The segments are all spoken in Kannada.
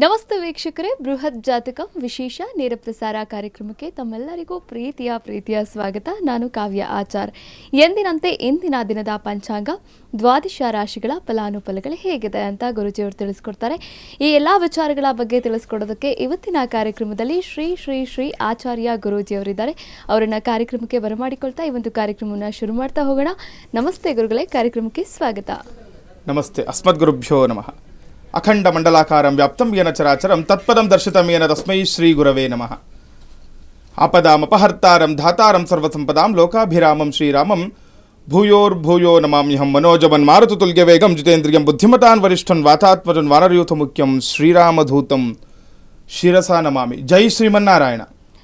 ನಮಸ್ತೆ ವೀಕ್ಷಕರೇ, ಬೃಹತ್ ಜಾತಕ ವಿಶೇಷ ನೇರ ಪ್ರಸಾರ ಕಾರ್ಯಕ್ರಮಕ್ಕೆ ತಮ್ಮೆಲ್ಲರಿಗೂ ಪ್ರೀತಿಯ ಸ್ವಾಗತ. ನಾನು ಕಾವ್ಯ ಆಚಾರ್. ಎಂದಿನಂತೆ ಇಂದಿನ ದಿನದ ಪಂಚಾಂಗ ದ್ವಾದಶ ರಾಶಿಗಳ ಫಲಾನುಫಲಗಳು ಹೇಗಿದೆ ಅಂತ ಗುರುಜಿಯವರು ತಿಳಿಸ್ಕೊಡ್ತಾರೆ. ಈ ಎಲ್ಲ ವಿಚಾರಗಳ ಬಗ್ಗೆ ತಿಳಿಸ್ಕೊಡೋದಕ್ಕೆ ಇವತ್ತಿನ ಕಾರ್ಯಕ್ರಮದಲ್ಲಿ ಶ್ರೀ ಶ್ರೀ ಶ್ರೀ ಆಚಾರ್ಯ ಗುರೂಜಿಯವರಿದ್ದಾರೆ. ಅವರನ್ನ ಕಾರ್ಯಕ್ರಮಕ್ಕೆ ಬರಮಾಡಿಕೊಳ್ತಾ ಈ ಒಂದು ಕಾರ್ಯಕ್ರಮವನ್ನು ಶುರು ಮಾಡ್ತಾ ಹೋಗೋಣ. ನಮಸ್ತೆ ಗುರುಗಳೇ, ಕಾರ್ಯಕ್ರಮಕ್ಕೆ ಸ್ವಾಗತ. ನಮಸ್ತೆ. ಅಸ್ಮದ್ಗುರುಭ್ಯೋ ನಮಃ. ಅಖಂಡ ಮಂಡಲಾಕಾರಂ ವ್ಯಾಪ್ತಂ ಯೇನ ಚರಾಚರಂ ತತ್ಪದಂ ದರ್ಶಿತಂ ಯೇನ ತಸ್ಮೈ ಶ್ರೀ ಗುರವೇ ನಮಃ. ಆಪದಾಮಪಹರ್ತಾರಂ ಧಾತಾರಂ ಸರ್ವಸಂಪದಾಂ ಲೋಕಾಭಿರಾಮಂ ಶ್ರೀರಾಮಂ ಭೂಯೋರ್ಭೂಯೋ ನಮಾಮ್ಯಹಂ ಮನೋಜವನ್ ಮಾರುತತುಲ್ಯ ವೇಗಂ ಜಿತೇಂದ್ರಿಯಂ ಬುದ್ಧಿಮತಾನ್ ವರಿಷ್ಠನ್ ವಾತಾತ್ಮಜನ್ ವಾನರಯೂಥ ಮುಖ್ಯಂ ಶ್ರೀರಾಮಧೂತಂ ಶಿರಸಾ ನಮಾಮಿ. ಜೈ ಶ್ರೀಮನ್ನಾರಾಯಣ.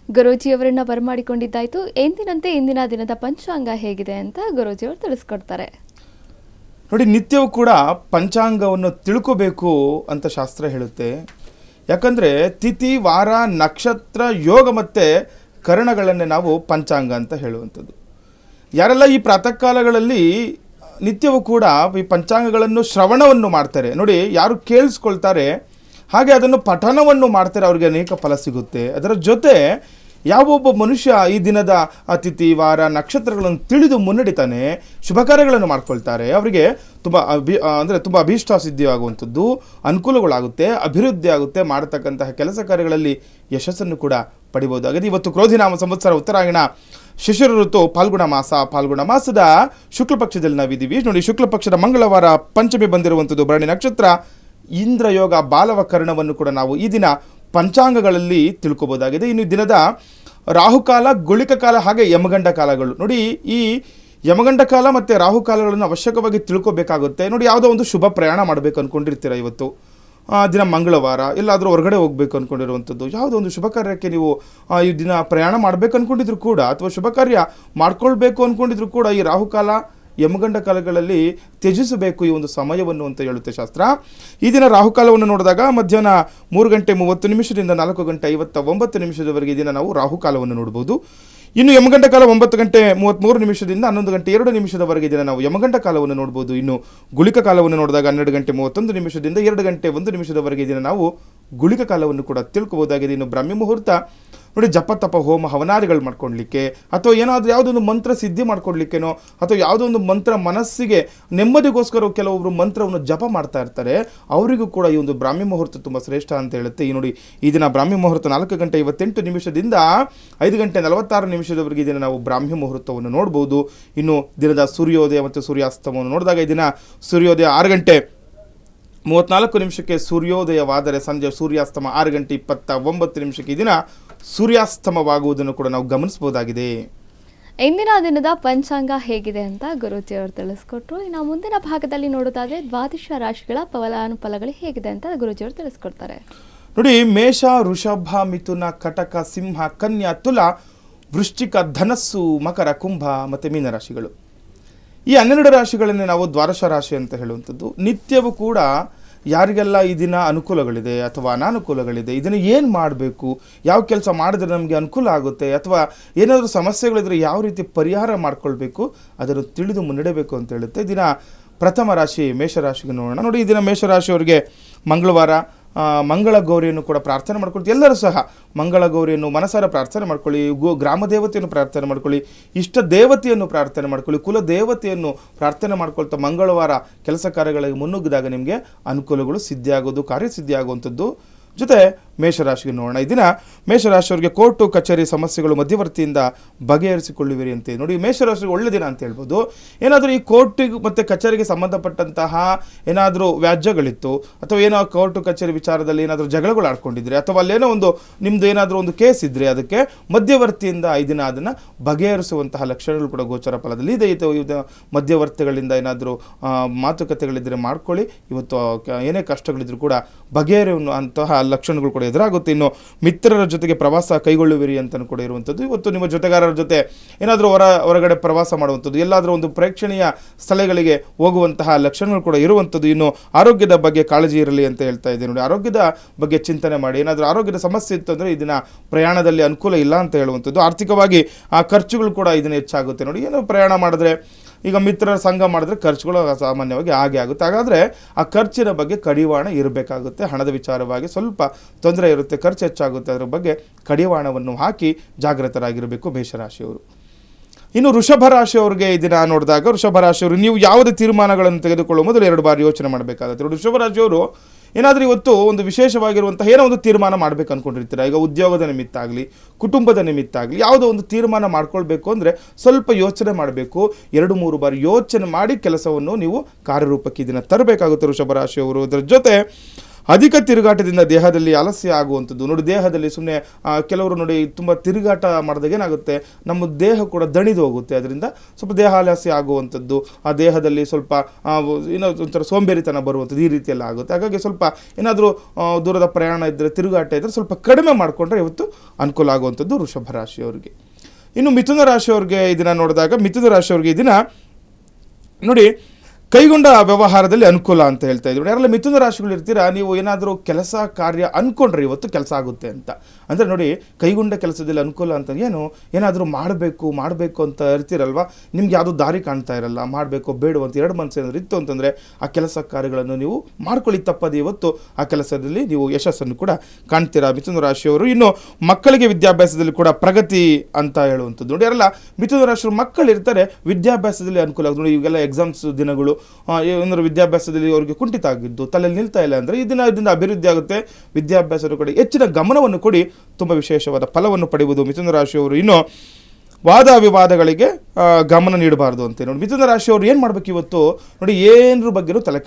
ಗುರೂಜಿಯವರನ್ನ ಬರಮಾಡಿಕೊಂಡಿದ್ದಾಯ್ತು. ಎಂದಿನಂತೆ ಇಂದಿನ ದಿನದ ಪಂಚಾಂಗ ಹೇಗಿದೆ ಅಂತ ಗುರೂಜಿಯವರು ತಿಳಿಸ್ಕೊಡ್ತಾರೆ. ನೋಡಿ, ನಿತ್ಯವೂ ಕೂಡ ಪಂಚಾಂಗವನ್ನು ತಿಳ್ಕೋಬೇಕು ಅಂತ ಶಾಸ್ತ್ರ ಹೇಳುತ್ತೆ. ಯಾಕಂದರೆ ತಿಥಿ, ವಾರ, ನಕ್ಷತ್ರ, ಯೋಗ ಮತ್ತು ಕರಣಗಳನ್ನೇ ನಾವು ಪಂಚಾಂಗ ಅಂತ ಹೇಳುವಂಥದ್ದು. ಯಾರೆಲ್ಲ ಈ ಪ್ರಾತಃ ಕಾಲಗಳಲ್ಲಿ ನಿತ್ಯವೂ ಕೂಡ ಈ ಪಂಚಾಂಗಗಳನ್ನು ಶ್ರವಣವನ್ನು ಮಾಡ್ತಾರೆ ನೋಡಿ, ಯಾರು ಕೇಳಿಸ್ಕೊಳ್ತಾರೆ ಹಾಗೆ ಅದನ್ನು ಪಠನವನ್ನು ಮಾಡ್ತಾರೆ, ಅವ್ರಿಗೆ ಅನೇಕ ಫಲ ಸಿಗುತ್ತೆ. ಅದರ ಜೊತೆ ಯಾವೊಬ್ಬ ಮನುಷ್ಯ ಈ ದಿನದ ತಿಥಿ, ವಾರ, ನಕ್ಷತ್ರಗಳನ್ನು ತಿಳಿದು ಮುನ್ನಡಿತಾನೆ, ಶುಭ ಕಾರ್ಯಗಳನ್ನು ಮಾಡ್ಕೊಳ್ತಾರೆ, ಅವರಿಗೆ ತುಂಬ ಅಭೀಷ್ಟ ಸಿದ್ಧಿಯಾಗುವಂಥದ್ದು, ಅನುಕೂಲಗಳಾಗುತ್ತೆ, ಅಭಿವೃದ್ಧಿ ಆಗುತ್ತೆ, ಮಾಡತಕ್ಕಂತಹ ಕೆಲಸ ಕಾರ್ಯಗಳಲ್ಲಿ ಯಶಸ್ಸನ್ನು ಕೂಡ ಪಡಿಬೋದಾಗಿದೆ. ಇವತ್ತು ಕ್ರೋಧಿನಾಮ ಸಂವತ್ಸರ ಉತ್ತರಾಯಣ ಶಿಶಿರ ಋತು ಪಾಲ್ಗುಣ ಮಾಸದ ಶುಕ್ಲ ಪಕ್ಷದಲ್ಲಿ ನಾವಿದ್ದೀವಿ ನೋಡಿ. ಶುಕ್ಲ ಪಕ್ಷದ ಮಂಗಳವಾರ ಪಂಚಮಿ ಬಂದಿರುವಂಥದ್ದು, ಭರಣಿ ನಕ್ಷತ್ರ, ಇಂದ್ರಯೋಗ, ಬಾಲವ ಕರ್ಣವನ್ನು ಕೂಡ ನಾವು ಈ ದಿನ ಪಂಚಾಂಗಗಳಲ್ಲಿ ತಿಳ್ಕೊಬೋದಾಗಿದೆ. ಇನ್ನು ದಿನದ ರಾಹುಕಾಲ, ಗುಳಿಕ ಕಾಲ ಹಾಗೆ ಯಮಗಂಡ ಕಾಲಗಳು ನೋಡಿ. ಈ ಯಮಗಂಡ ಕಾಲ ಮತ್ತು ರಾಹುಕಾಲಗಳನ್ನು ಅವಶ್ಯಕವಾಗಿ ತಿಳ್ಕೊಬೇಕಾಗುತ್ತೆ ನೋಡಿ. ಯಾವುದೋ ಒಂದು ಶುಭ ಪ್ರಯಾಣ ಮಾಡಬೇಕು ಅಂದ್ಕೊಂಡಿರ್ತೀರ, ಇವತ್ತು ದಿನ ಮಂಗಳವಾರ, ಎಲ್ಲಾದರೂ ಹೊರಗಡೆ ಹೋಗಬೇಕು ಅಂದ್ಕೊಂಡಿರುವಂಥದ್ದು, ಯಾವುದೋ ಒಂದು ಶುಭ ಕಾರ್ಯಕ್ಕೆ ನೀವು ಈ ದಿನ ಪ್ರಯಾಣ ಮಾಡಬೇಕು ಅಂದ್ಕೊಂಡಿದ್ರು ಕೂಡ, ಅಥವಾ ಶುಭ ಕಾರ್ಯ ಮಾಡ್ಕೊಳ್ಬೇಕು ಅಂದ್ಕೊಂಡಿದ್ರು ಕೂಡ ಈ ರಾಹುಕಾಲ, ಯಮಗಂಡ ಕಾಲಗಳಲ್ಲಿ ತ್ಯಜಿಸಬೇಕು ಈ ಒಂದು ಸಮಯವನ್ನು ಅಂತ ಹೇಳುತ್ತೆ ಶಾಸ್ತ್ರ. ಈ ದಿನ ರಾಹುಕಾಲವನ್ನು ನೋಡಿದಾಗ ಮಧ್ಯಾಹ್ನ 3:30 4:59 ಈ ದಿನ ನಾವು ರಾಹುಕಾಲವನ್ನು ನೋಡ್ಬೋದು. ಇನ್ನು ಯಮಗಂಡ ಕಾಲ 9:33 11:02 ದಿನ ನಾವು ಯಮಗಂಡ ಕಾಲವನ್ನು ನೋಡ್ಬೋದು. ಇನ್ನು ಗುಳಿಕ ಕಾಲವನ್ನು ನೋಡಿದಾಗ 12:31 2:01 ದಿನ ನಾವು ಗುಳಿಕ ಕಾಲವನ್ನು ಕೂಡ ತಿಳ್ಕೊಬೋದಾಗಿದೆ. ಇನ್ನು ಬ್ರಾಹ್ಮಿ ಮುಹೂರ್ತ ನೋಡಿ, ಜಪ ತಪ ಹೋಮ ಹವನಾದಿಗಳು ಮಾಡ್ಕೊಳ್ಲಿಕ್ಕೆ, ಅಥವಾ ಏನಾದರೂ ಯಾವುದೊಂದು ಮಂತ್ರ ಸಿದ್ಧಿ ಮಾಡ್ಕೊಡ್ಲಿಕ್ಕೇನೋ, ಅಥವಾ ಯಾವುದೋ ಒಂದು ಮಂತ್ರ ಮನಸ್ಸಿಗೆ ನೆಮ್ಮದಿಗೋಸ್ಕರ ಕೆಲವೊಬ್ಬರು ಮಂತ್ರವನ್ನು ಜಪ ಮಾಡ್ತಾ ಇರ್ತಾರೆ, ಅವರಿಗೂ ಕೂಡ ಈ ಒಂದು ಬ್ರಾಹ್ಮಿ ಮುಹೂರ್ತ ತುಂಬ ಶ್ರೇಷ್ಠ ಅಂತ ಹೇಳುತ್ತೆ. ಈ ನೋಡಿ, ಈ ದಿನ ಬ್ರಾಹ್ಮಿ ಮುಹೂರ್ತ 4:58 5:46 ಈ ದಿನ ನಾವು ಬ್ರಾಹ್ಮಿ ಮುಹೂರ್ತವನ್ನು ನೋಡ್ಬೋದು. ಇನ್ನು ದಿನದ ಸೂರ್ಯೋದಯ ಮತ್ತು ಸೂರ್ಯಾಸ್ತಮವನ್ನು ನೋಡಿದಾಗ ಈ ದಿನ ಸೂರ್ಯೋದಯ 6:34 ಸೂರ್ಯೋದಯವಾದರೆ ಸಂಜೆ ಸೂರ್ಯಾಸ್ತಮ 6:29 ಈ ದಿನ ಸೂರ್ಯಾಸ್ತಮವಾಗುವುದನ್ನು ಕೂಡ ನಾವು ಗಮನಿಸಬಹುದಾಗಿದೆ. ಇಂದಿನ ದಿನದ ಪಂಚಾಂಗ ಹೇಗಿದೆ ಅಂತ ಗುರೂಜಿಯವರು ತಿಳಿಸ್ಕೊಟ್ರು. ಇನ್ನು ಮುಂದಿನ ಭಾಗದಲ್ಲಿ ನೋಡೋದಾದ್ರೆ ದ್ವಾದಶ ರಾಶಿಗಳ ಫಲಾನುಫಲಗಳು ಹೇಗಿದೆ ಅಂತ ಗುರೂಜಿಯವರು ತಿಳಿಸ್ಕೊಡ್ತಾರೆ. ನೋಡಿ, ಮೇಷ, ವೃಷಭ, ಮಿಥುನ, ಕಟಕ, ಸಿಂಹ, ಕನ್ಯಾ, ತುಲ, ವೃಶ್ಚಿಕ, ಧನಸ್ಸು, ಮಕರ, ಕುಂಭ ಮತ್ತು ಮೀನರಾಶಿಗಳು. ಈ 12 ರಾಶಿಗಳನ್ನೇ ನಾವು ದ್ವಾದಶ ರಾಶಿ ಅಂತ ಹೇಳುವಂಥದ್ದು. ನಿತ್ಯವೂ ಕೂಡ ಯಾರಿಗೆಲ್ಲ ಈ ದಿನ ಅನುಕೂಲಗಳಿದೆ ಅಥವಾ ಅನಾನುಕೂಲಗಳಿದೆ, ಇದನ್ನು ಏನು ಮಾಡಬೇಕು, ಯಾವ ಕೆಲಸ ಮಾಡಿದ್ರೆ ನಮಗೆ ಅನುಕೂಲ ಆಗುತ್ತೆ, ಅಥವಾ ಏನಾದರೂ ಸಮಸ್ಯೆಗಳಿದ್ರೆ ಯಾವ ರೀತಿ ಪರಿಹಾರ ಮಾಡ್ಕೊಳ್ಬೇಕು, ಅದನ್ನು ತಿಳಿದು ಮುನ್ನಡೆಯಬೇಕು ಅಂತ ಹೇಳುತ್ತೆ. ದಿನ ಪ್ರಥಮ ರಾಶಿ ಮೇಷರಾಶಿಗೆ ನೋಡೋಣ. ನೋಡಿ, ಈ ದಿನ ಮೇಷರಾಶಿಯವರಿಗೆ ಮಂಗಳವಾರ ಮಂಗಳ ಗೌರಿಯನ್ನು ಕೂಡ ಪ್ರಾರ್ಥನೆ ಮಾಡ್ಕೊಳ್ತೀವಿ. ಎಲ್ಲರೂ ಸಹ ಮಂಗಳ ಗೌರಿಯನ್ನು ಮನಸಾರ ಪ್ರಾರ್ಥನೆ ಮಾಡ್ಕೊಳ್ಳಿ, ಗ್ರಾಮ ದೇವತೆಯನ್ನು ಪ್ರಾರ್ಥನೆ ಮಾಡ್ಕೊಳ್ಳಿ, ಇಷ್ಟ ದೇವತೆಯನ್ನು ಪ್ರಾರ್ಥನೆ ಮಾಡ್ಕೊಳ್ಳಿ, ಕುಲ ದೇವತೆಯನ್ನು ಪ್ರಾರ್ಥನೆ ಮಾಡ್ಕೊಳ್ತಾ ಮಂಗಳವಾರ ಕೆಲಸ ಕಾರ್ಯಗಳಿಗೆ ಮುನ್ನುಗ್ಗಿದಾಗ ನಿಮಗೆ ಅನುಕೂಲಗಳು ಸಿದ್ಧಿಯಾಗೋದು, ಕಾರ್ಯಸಿದ್ಧಿ ಆಗುವಂಥದ್ದು. ಜೊತೆ ಮೇಷರಾಶಿಗೆ ನೋಡೋಣ. ಈ ದಿನ ಮೇಷರಾಶಿಯವರಿಗೆ ಕೋರ್ಟು ಕಚೇರಿ ಸಮಸ್ಯೆಗಳು ಮಧ್ಯವರ್ತಿಯಿಂದ ಬಗೆಹರಿಸಿಕೊಳ್ಳುವಿರಿ ಅಂತ ನೋಡಿ. ಮೇಷರಾಶಿಗೆ ಒಳ್ಳೆ ದಿನ ಅಂತ ಹೇಳ್ಬೋದು. ಏನಾದರೂ ಈ ಕೋರ್ಟಿಗೆ ಮತ್ತು ಕಚೇರಿಗೆ ಸಂಬಂಧಪಟ್ಟಂತಹ ಏನಾದರೂ ವ್ಯಾಜ್ಯಗಳಿತ್ತು, ಅಥವಾ ಏನೋ ಕೋರ್ಟು ಕಚೇರಿ ವಿಚಾರದಲ್ಲಿ ಏನಾದರೂ ಜಗಳಗಳು ಆಡ್ಕೊಂಡಿದ್ರೆ, ಅಥವಾ ಅಲ್ಲೇನೋ ಒಂದು ನಿಮ್ಮದು ಏನಾದರೂ ಒಂದು ಕೇಸ್ ಇದ್ದರೆ ಅದಕ್ಕೆ ಮಧ್ಯವರ್ತಿಯಿಂದ ಈ ದಿನ ಅದನ್ನು ಬಗೆಹರಿಸುವಂತಹ ಲಕ್ಷಣಗಳು ಕೂಡ ಗೋಚರ ಫಲದಲ್ಲಿ ಇದೆ. ಇದು ಮಧ್ಯವರ್ತಿಗಳಿಂದ ಏನಾದರೂ ಮಾತುಕತೆಗಳಿದ್ದರೆ ಮಾಡ್ಕೊಳ್ಳಿ. ಇವತ್ತು ಏನೇ ಕಷ್ಟಗಳಿದ್ರೂ ಕೂಡ ಬಗೆಹರಿಯುವಂತಹ ಲಕ್ಷಣಗಳು ಕೂಡ ಎದುರಾಗುತ್ತೆ. ಇನ್ನು ಮಿತ್ರರ ಜೊತೆಗೆ ಪ್ರವಾಸ ಕೈಗೊಳ್ಳುವಿರಿ ಅಂತಲೂ ಕೂಡ ಇರುವಂಥದ್ದು. ಇವತ್ತು ನಿಮ್ಮ ಜೊತೆಗಾರರ ಜೊತೆ ಏನಾದರೂ ಹೊರಗಡೆ ಪ್ರವಾಸ ಮಾಡುವಂಥದ್ದು, ಎಲ್ಲಾದರೂ ಒಂದು ಪ್ರೇಕ್ಷಣೀಯ ಸ್ಥಳಗಳಿಗೆ ಹೋಗುವಂತಹ ಲಕ್ಷಣಗಳು ಕೂಡ ಇರುವಂಥದ್ದು. ಇನ್ನು ಆರೋಗ್ಯದ ಬಗ್ಗೆ ಕಾಳಜಿ ಇರಲಿ ಅಂತ ಹೇಳ್ತಾ ಇದ್ದೀನಿ ನೋಡಿ. ಆರೋಗ್ಯದ ಬಗ್ಗೆ ಚಿಂತನೆ ಮಾಡಿ. ಏನಾದರೂ ಆರೋಗ್ಯದ ಸಮಸ್ಯೆ ಇತ್ತು ಅಂದರೆ ಇದನ್ನ ಪ್ರಯಾಣದಲ್ಲಿ ಅನುಕೂಲ ಇಲ್ಲ ಅಂತ ಹೇಳುವಂಥದ್ದು. ಆರ್ಥಿಕವಾಗಿ ಆ ಖರ್ಚುಗಳು ಕೂಡ ಇದನ್ನು ಹೆಚ್ಚಾಗುತ್ತೆ ನೋಡಿ. ಏನೋ ಪ್ರಯಾಣ ಮಾಡಿದ್ರೆ ಈಗ ಮಿತ್ರರ ಸಂಘ ಮಾಡಿದ್ರೆ ಖರ್ಚುಗಳು ಸಾಮಾನ್ಯವಾಗಿ ಹಾಗೆ ಆಗುತ್ತೆ. ಹಾಗಾದರೆ ಆ ಖರ್ಚಿನ ಬಗ್ಗೆ ಕಡಿವಾಣ ಇರಬೇಕಾಗುತ್ತೆ. ಹಣದ ವಿಚಾರವಾಗಿ ಸ್ವಲ್ಪ ತೊಂದರೆ ಇರುತ್ತೆ, ಖರ್ಚು ಹೆಚ್ಚಾಗುತ್ತೆ, ಅದರ ಬಗ್ಗೆ ಕಡಿವಾಣವನ್ನು ಹಾಕಿ ಜಾಗೃತರಾಗಿರಬೇಕು ಮೇಷರಾಶಿಯವರು. ಇನ್ನು ವೃಷಭ ರಾಶಿಯವರಿಗೆ ಈ ದಿನ ನೋಡಿದಾಗ, ವೃಷಭ ರಾಶಿಯವರು ನೀವು ಯಾವುದೇ ತೀರ್ಮಾನಗಳನ್ನು ತೆಗೆದುಕೊಳ್ಳುವ ಮೊದಲು 2 ಬಾರಿ ಯೋಚನೆ ಮಾಡಬೇಕಾಗುತ್ತೆ. ವೃಷಭ ರಾಶಿಯವರು ಏನಾದರೂ ಇವತ್ತು ಒಂದು ವಿಶೇಷವಾಗಿರುವಂತಹ ಏನೋ ಒಂದು ತೀರ್ಮಾನ ಮಾಡಬೇಕು ಅಂದ್ಕೊಂಡಿರ್ತೀರ. ಈಗ ಉದ್ಯೋಗದ ನಿಮಿತ್ತ ಆಗಲಿ, ಕುಟುಂಬದ ನಿಮಿತ್ತ ಆಗಲಿ, ಯಾವುದೋ ಒಂದು ತೀರ್ಮಾನ ಮಾಡ್ಕೊಳ್ಬೇಕು ಅಂದರೆ ಸ್ವಲ್ಪ ಯೋಚನೆ ಮಾಡಬೇಕು. 2-3 ಬಾರಿ ಯೋಚನೆ ಮಾಡಿ ಕೆಲಸವನ್ನು ನೀವು ಕಾರ್ಯರೂಪಕ್ಕೆ ಇದನ್ನು ತರಬೇಕಾಗುತ್ತೆ ವೃಷಭ ರಾಶಿಯವರು. ಅದರ ಜೊತೆ ಅಧಿಕ ತಿರುಗಾಟದಿಂದ ದೇಹದಲ್ಲಿ ಆಲಸ್ಯ ಆಗುವಂಥದ್ದು. ನೋಡಿ, ದೇಹದಲ್ಲಿ ಸುಮ್ಮನೆ ಕೆಲವರು ನೋಡಿ ತುಂಬ ತಿರುಗಾಟ ಮಾಡಿದಾಗ ಏನಾಗುತ್ತೆ, ನಮ್ಮ ದೇಹ ಕೂಡ ದಣಿದು ಹೋಗುತ್ತೆ. ಅದರಿಂದ ಸ್ವಲ್ಪ ದೇಹ ಆಲಸ್ಯ ಆಗುವಂಥದ್ದು, ಆ ದೇಹದಲ್ಲಿ ಸ್ವಲ್ಪ ಏನೋ ಒಂಥರ ಸೋಂಬೇರಿತನ ಬರುವಂಥದ್ದು, ಈ ರೀತಿಯೆಲ್ಲ ಆಗುತ್ತೆ. ಹಾಗಾಗಿ ಸ್ವಲ್ಪ ಏನಾದರೂ ದೂರದ ಪ್ರಯಾಣ ಇದ್ದರೆ, ತಿರುಗಾಟ ಇದ್ದರೆ ಸ್ವಲ್ಪ ಕಡಿಮೆ ಮಾಡಿಕೊಂಡ್ರೆ ಇವತ್ತು ಅನುಕೂಲ ಆಗುವಂಥದ್ದು ವೃಷಭ ರಾಶಿಯವರಿಗೆ. ಇನ್ನು ಮಿಥುನ ರಾಶಿಯವ್ರಿಗೆ ಈ ದಿನ ನೋಡಿದಾಗ, ಮಿಥುನ ರಾಶಿಯವ್ರಿಗೆ ಈ ದಿನ ನೋಡಿ ಕೈಗೊಂಡ ವ್ಯವಹಾರದಲ್ಲಿ ಅನುಕೂಲ ಅಂತ ಹೇಳ್ತಾ ಇದ್ದೀವಿ. ಯಾರೆಲ್ಲ ಮಿಥುನ ರಾಶಿಗಳು ಇರ್ತೀರಾ, ನೀವು ಏನಾದರೂ ಕೆಲಸ ಕಾರ್ಯ ಅಂದ್ಕೊಂಡ್ರೆ ಇವತ್ತು ಕೆಲಸ ಆಗುತ್ತೆ ಅಂತ. ಅಂದರೆ ನೋಡಿ, ಕೈಗೊಂಡ ಕೆಲಸದಲ್ಲಿ ಅನುಕೂಲ ಅಂತ ಏನಾದರೂ ಮಾಡಬೇಕು ಅಂತ ಇರ್ತೀರಲ್ವ, ನಿಮ್ಗೆ ಯಾವುದೋ ದಾರಿ ಕಾಣ್ತಾ ಇರಲ್ಲ, ಮಾಡಬೇಕು ಬೇಡ ಅಂತ 2 ಮನಸ್ಸು ಏನಾದರೂ ಇತ್ತು ಅಂತಂದರೆ ಆ ಕೆಲಸ ಕಾರ್ಯಗಳನ್ನು ನೀವು ಮಾಡ್ಕೊಳ್ಳಿ, ತಪ್ಪದೆ ಇವತ್ತು ಆ ಕೆಲಸದಲ್ಲಿ ನೀವು ಯಶಸ್ಸನ್ನು ಕೂಡ ಕಾಣ್ತೀರಾ ಮಿಥುನ ರಾಶಿಯವರು. ಇನ್ನು ಮಕ್ಕಳಿಗೆ ವಿದ್ಯಾಭ್ಯಾಸದಲ್ಲಿ ಕೂಡ ಪ್ರಗತಿ ಅಂತ ಹೇಳುವಂಥದ್ದು. ನೋಡಿ, ಯಾರೆಲ್ಲ ಮಿಥುನ ರಾಶಿಯವರು ಮಕ್ಕಳು ಇರ್ತಾರೆ, ವಿದ್ಯಾಭ್ಯಾಸದಲ್ಲಿ ಅನುಕೂಲ ಆಗುತ್ತೆ. ನೋಡಿ, ಇವೆಲ್ಲ ಎಕ್ಸಾಮ್ಸ್ ದಿನಗಳು, ಏನಾದರೂ ವಿದ್ಯಾಭ್ಯಾಸದಲ್ಲಿ ಅವರಿಗೆ ಕುಂಠಿತ ಆಗಿದ್ದು, ತಲೆಯಲ್ಲಿ ನಿಲ್ತಾ ಇಲ್ಲ ಅಂದರೆ ಇದರಿಂದ ಅಭಿವೃದ್ಧಿ ಆಗುತ್ತೆ. ವಿದ್ಯಾಭ್ಯಾಸದ ಕಡೆ ಹೆಚ್ಚಿನ ಗಮನವನ್ನು ಕೊಡಿ, ತುಂಬ ವಿಶೇಷವಾದ ಫಲವನ್ನು ಪಡೆಯುವುದು ಮಿಥುನ ರಾಶಿಯವರು. ಇನ್ನು ವಾದ ವಿವಾದಗಳಿಗೆ ಗಮನ ನೀಡಬಾರ್ದು ಅಂತ ನೋಡಿ, ಮಿಥುನ ರಾಶಿಯವರು ಏನು ಮಾಡಬೇಕು ಇವತ್ತು ನೋಡಿ, ಏನರ ಬಗ್ಗೆನೂ ತಲೆ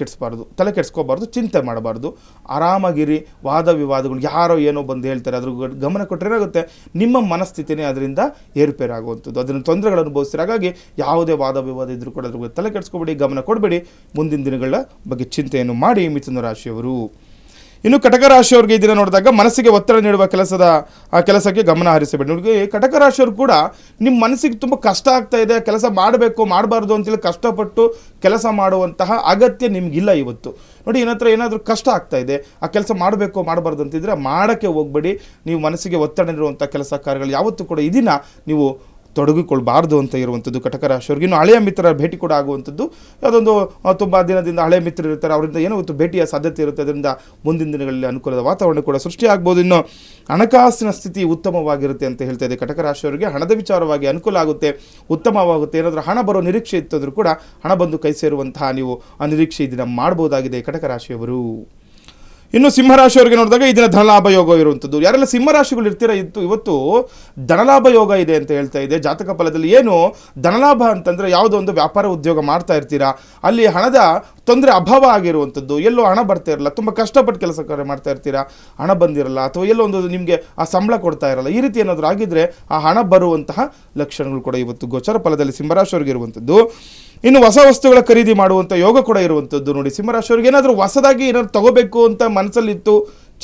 ಕೆಡಿಸ್ಕೋಬಾರ್ದು, ಚಿಂತೆ ಮಾಡಬಾರ್ದು, ಆರಾಮಾಗಿರಿ. ವಾದ ವಿವಾದಗಳು ಯಾರೋ ಏನೋ ಬಂದು ಹೇಳ್ತಾರೆ, ಅದ್ರ ಗಮನ ಕೊಟ್ಟರೆ ಏನಾಗುತ್ತೆ, ನಿಮ್ಮ ಮನಸ್ಥಿತಿನೇ ಅದರಿಂದ ಏರುಪೇರಾಗುವಂಥದ್ದು, ಅದನ್ನು ತೊಂದರೆಗಳನ್ನು ಅನುಭವಿಸ್ತಾರೆ. ಹಾಗಾಗಿ ಯಾವುದೇ ವಾದ ವಿವಾದ ಇದ್ರೂ ಕೂಡ ಅದ್ರ ಬಗ್ಗೆ ತಲೆ ಕೆಡಿಸ್ಕೋಬೇಡಿ, ಗಮನ ಕೊಡಬೇಡಿ, ಮುಂದಿನ ದಿನಗಳ ಬಗ್ಗೆ ಚಿಂತೆಯನ್ನು ಮಾಡಿ ಮಿಥುನ ರಾಶಿಯವರು. ಇನ್ನು ಕಟಕ ರಾಶಿಯವ್ರಿಗೆ ಈ ದಿನ ನೋಡಿದಾಗ, ಮನಸ್ಸಿಗೆ ಒತ್ತಡ ನೀಡುವ ಕೆಲಸಕ್ಕೆ ಗಮನ ಹರಿಸಬೇಡಿ. ನೋಡಿ, ಕಟಕ ರಾಶಿಯವರು ಕೂಡ ನಿಮ್ಮ ಮನಸ್ಸಿಗೆ ತುಂಬ ಕಷ್ಟ ಆಗ್ತಾ ಇದೆ, ಕೆಲಸ ಮಾಡಬಾರ್ದು ಅಂತೇಳಿ ಕಷ್ಟಪಟ್ಟು ಕೆಲಸ ಮಾಡುವಂತಹ ಅಗತ್ಯ ನಿಮಗಿಲ್ಲ ಇವತ್ತು. ನೋಡಿ, ಏನಾದರೂ ಕಷ್ಟ ಆಗ್ತಾ ಇದೆ, ಆ ಕೆಲಸ ಮಾಡಬಾರ್ದು ಅಂತಿದ್ರೆ ಮಾಡೋಕ್ಕೆ ಹೋಗಬೇಡಿ. ನೀವು ಮನಸ್ಸಿಗೆ ಒತ್ತಡ ನೀಡುವಂಥ ಕೆಲಸ ಕಾರ್ಯಗಳು ಯಾವತ್ತೂ ಕೂಡ ಈ ದಿನ ನೀವು ತೊಡಗಿಕೊಳ್ಬಾರ್ದು ಅಂತ ಇರುವಂಥದ್ದು ಕಟಕ ರಾಶಿಯವ್ರಿಗೆ. ಇನ್ನು ಹಳೆಯ ಮಿತ್ರರ ಭೇಟಿ ಕೂಡ ಆಗುವಂಥದ್ದು, ಯಾವುದೊಂದು ತುಂಬ ದಿನದಿಂದ ಹಳೆಯ ಮಿತ್ರರು ಇರ್ತಾರೆ, ಅವರಿಂದ ಏನೋ ಇವತ್ತು ಭೇಟಿಯ ಸಾಧ್ಯತೆ ಇರುತ್ತೆ. ಅದರಿಂದ ಮುಂದಿನ ದಿನಗಳಲ್ಲಿ ಅನುಕೂಲದ ವಾತಾವರಣ ಕೂಡ ಸೃಷ್ಟಿಯಾಗ್ಬೋದು. ಇನ್ನು ಹಣಕಾಸಿನ ಸ್ಥಿತಿ ಉತ್ತಮವಾಗಿರುತ್ತೆ ಅಂತ ಹೇಳ್ತಾ ಇದೆ ಕಟಕ ರಾಶಿಯವರಿಗೆ. ಹಣದ ವಿಚಾರವಾಗಿ ಅನುಕೂಲ ಆಗುತ್ತೆ, ಉತ್ತಮವಾಗುತ್ತೆ. ಏನಾದರೂ ಹಣ ಬರೋ ನಿರೀಕ್ಷೆ ಇತ್ತಂದ್ರೂ ಕೂಡ ಹಣ ಬಂದು ಕೈ ಸೇರುವಂತಹ ನೀವು ಆ ನಿರೀಕ್ಷೆ ಇದನ್ನು ಮಾಡ್ಬೋದಾಗಿದೆ ಕಟಕ ರಾಶಿಯವರು. ಇನ್ನು ಸಿಂಹರಾಶಿಯವರಿಗೆ ನೋಡಿದಾಗ ಈ ದಿನ ಧನಲಾಭ ಯೋಗ ಇರುವಂಥದ್ದು. ಯಾರೆಲ್ಲ ಸಿಂಹರಾಶಿಗಳು ಇರ್ತೀರ ಇವತ್ತು ಧನಲಾಭ ಯೋಗ ಇದೆ ಅಂತ ಹೇಳ್ತಾ ಇದೆ ಜಾತಕ ಫಲದಲ್ಲಿ. ಏನು ಧನಲಾಭ ಅಂತಂದರೆ, ಯಾವುದೋ ಒಂದು ವ್ಯಾಪಾರ ಉದ್ಯೋಗ ಮಾಡ್ತಾ ಇರ್ತೀರಾ, ಅಲ್ಲಿ ಹಣದ ತೊಂದರೆ ಅಭಾವ ಆಗಿರುವಂಥದ್ದು, ಎಲ್ಲೋ ಹಣ ಬರ್ತಾ ಇರಲ್ಲ, ತುಂಬ ಕಷ್ಟಪಟ್ಟು ಕೆಲಸ ಕಾರ್ಯ ಮಾಡ್ತಾ ಇರ್ತೀರಾ, ಹಣ ಬಂದಿರಲ್ಲ, ಅಥವಾ ಎಲ್ಲೋ ಒಂದು ನಿಮಗೆ ಆ ಸಂಬಳ ಕೊಡ್ತಾ ಇರಲ್ಲ, ಈ ರೀತಿ ಏನಾದರೂ ಆಗಿದ್ದರೆ ಆ ಹಣ ಬರುವಂತಹ ಲಕ್ಷಣಗಳು ಕೂಡ ಇವತ್ತು ಗೋಚರ ಫಲದಲ್ಲಿ ಸಿಂಹರಾಶಿಯವರಿಗೆ ಇರುವಂಥದ್ದು. ಇನ್ನು ಹೊಸ ವಸ್ತುಗಳ ಖರೀದಿ ಮಾಡುವಂಥ ಯೋಗ ಕೂಡ ಇರುವಂಥದ್ದು. ನೋಡಿ, ಸಿಂಹರಾಶಿಯವರಿಗೆ ಏನಾದರೂ ಹೊಸದಾಗಿ ಏನಾದರೂ ತಗೋಬೇಕು ಅಂತ ಮನಸ್ಸಲ್ಲಿತ್ತು,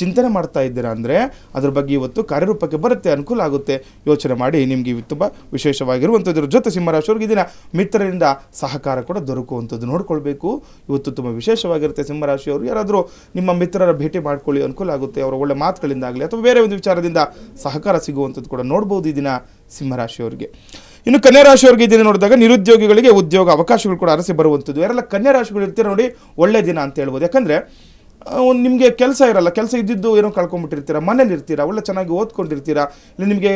ಚಿಂತನೆ ಮಾಡ್ತಾ ಇದ್ದೀರಾ ಅಂದರೆ ಅದ್ರ ಬಗ್ಗೆ ಇವತ್ತು ಕಾರ್ಯರೂಪಕ್ಕೆ ಬರುತ್ತೆ, ಅನುಕೂಲ ಆಗುತ್ತೆ. ಯೋಚನೆ ಮಾಡಿ, ನಿಮಗೆ ತುಂಬ ವಿಶೇಷವಾಗಿರುವಂಥದ್ರ ಜೊತೆ ಸಿಂಹರಾಶಿಯವ್ರಿಗೆ ಇದನ್ನ ಮಿತ್ರರಿಂದ ಸಹಕಾರ ಕೂಡ ದೊರಕುವಂಥದ್ದು ನೋಡ್ಕೊಳ್ಬೇಕು. ಇವತ್ತು ತುಂಬ ವಿಶೇಷವಾಗಿರುತ್ತೆ ಸಿಂಹರಾಶಿಯವರು. ಯಾರಾದರೂ ನಿಮ್ಮ ಮಿತ್ರರ ಭೇಟಿ ಮಾಡ್ಕೊಳ್ಳಿ, ಅನುಕೂಲ ಆಗುತ್ತೆ. ಅವರ ಒಳ್ಳೆ ಮಾತುಗಳಿಂದ ಆಗಲಿ ಅಥವಾ ಬೇರೆ ಒಂದು ವಿಚಾರದಿಂದ ಸಹಕಾರ ಸಿಗುವಂಥದ್ದು ಕೂಡ ನೋಡ್ಬೋದು ಈ ದಿನ ಸಿಂಹರಾಶಿಯವರಿಗೆ. ಇನ್ನು ಕನ್ಯಾ ರಾಶಿಯವರಿಗೆ ಈ ದಿನ ನೋಡಿದಾಗ ನಿರುದ್ಯೋಗಿಗಳಿಗೆ ಉದ್ಯೋಗ ಅವಕಾಶಗಳು ಕೂಡ ಅರಸಿ ಬರುವಂಥದ್ದು. ಯಾರೆಲ್ಲ ಕನ್ಯಾ ರಾಶಿಗಳು ಇರ್ತೀರ ನೋಡಿ, ಒಳ್ಳೆ ದಿನ ಅಂತ ಹೇಳ್ಬೋದು. ಯಾಕಂದರೆ ನಿಮಗೆ ಕೆಲಸ ಇರಲ್ಲ, ಕೆಲಸ ಇದ್ದಿದ್ದು ಏನೋ ಕಳ್ಕೊಂಡ್ಬಿಟ್ಟಿರ್ತೀರ, ಮನೇಲಿ ಇರ್ತೀರಾ, ಒಳ್ಳೆ ಚೆನ್ನಾಗಿ ಓದ್ಕೊಂಡಿರ್ತೀರಾ, ಇಲ್ಲ ನಿಮಗೆ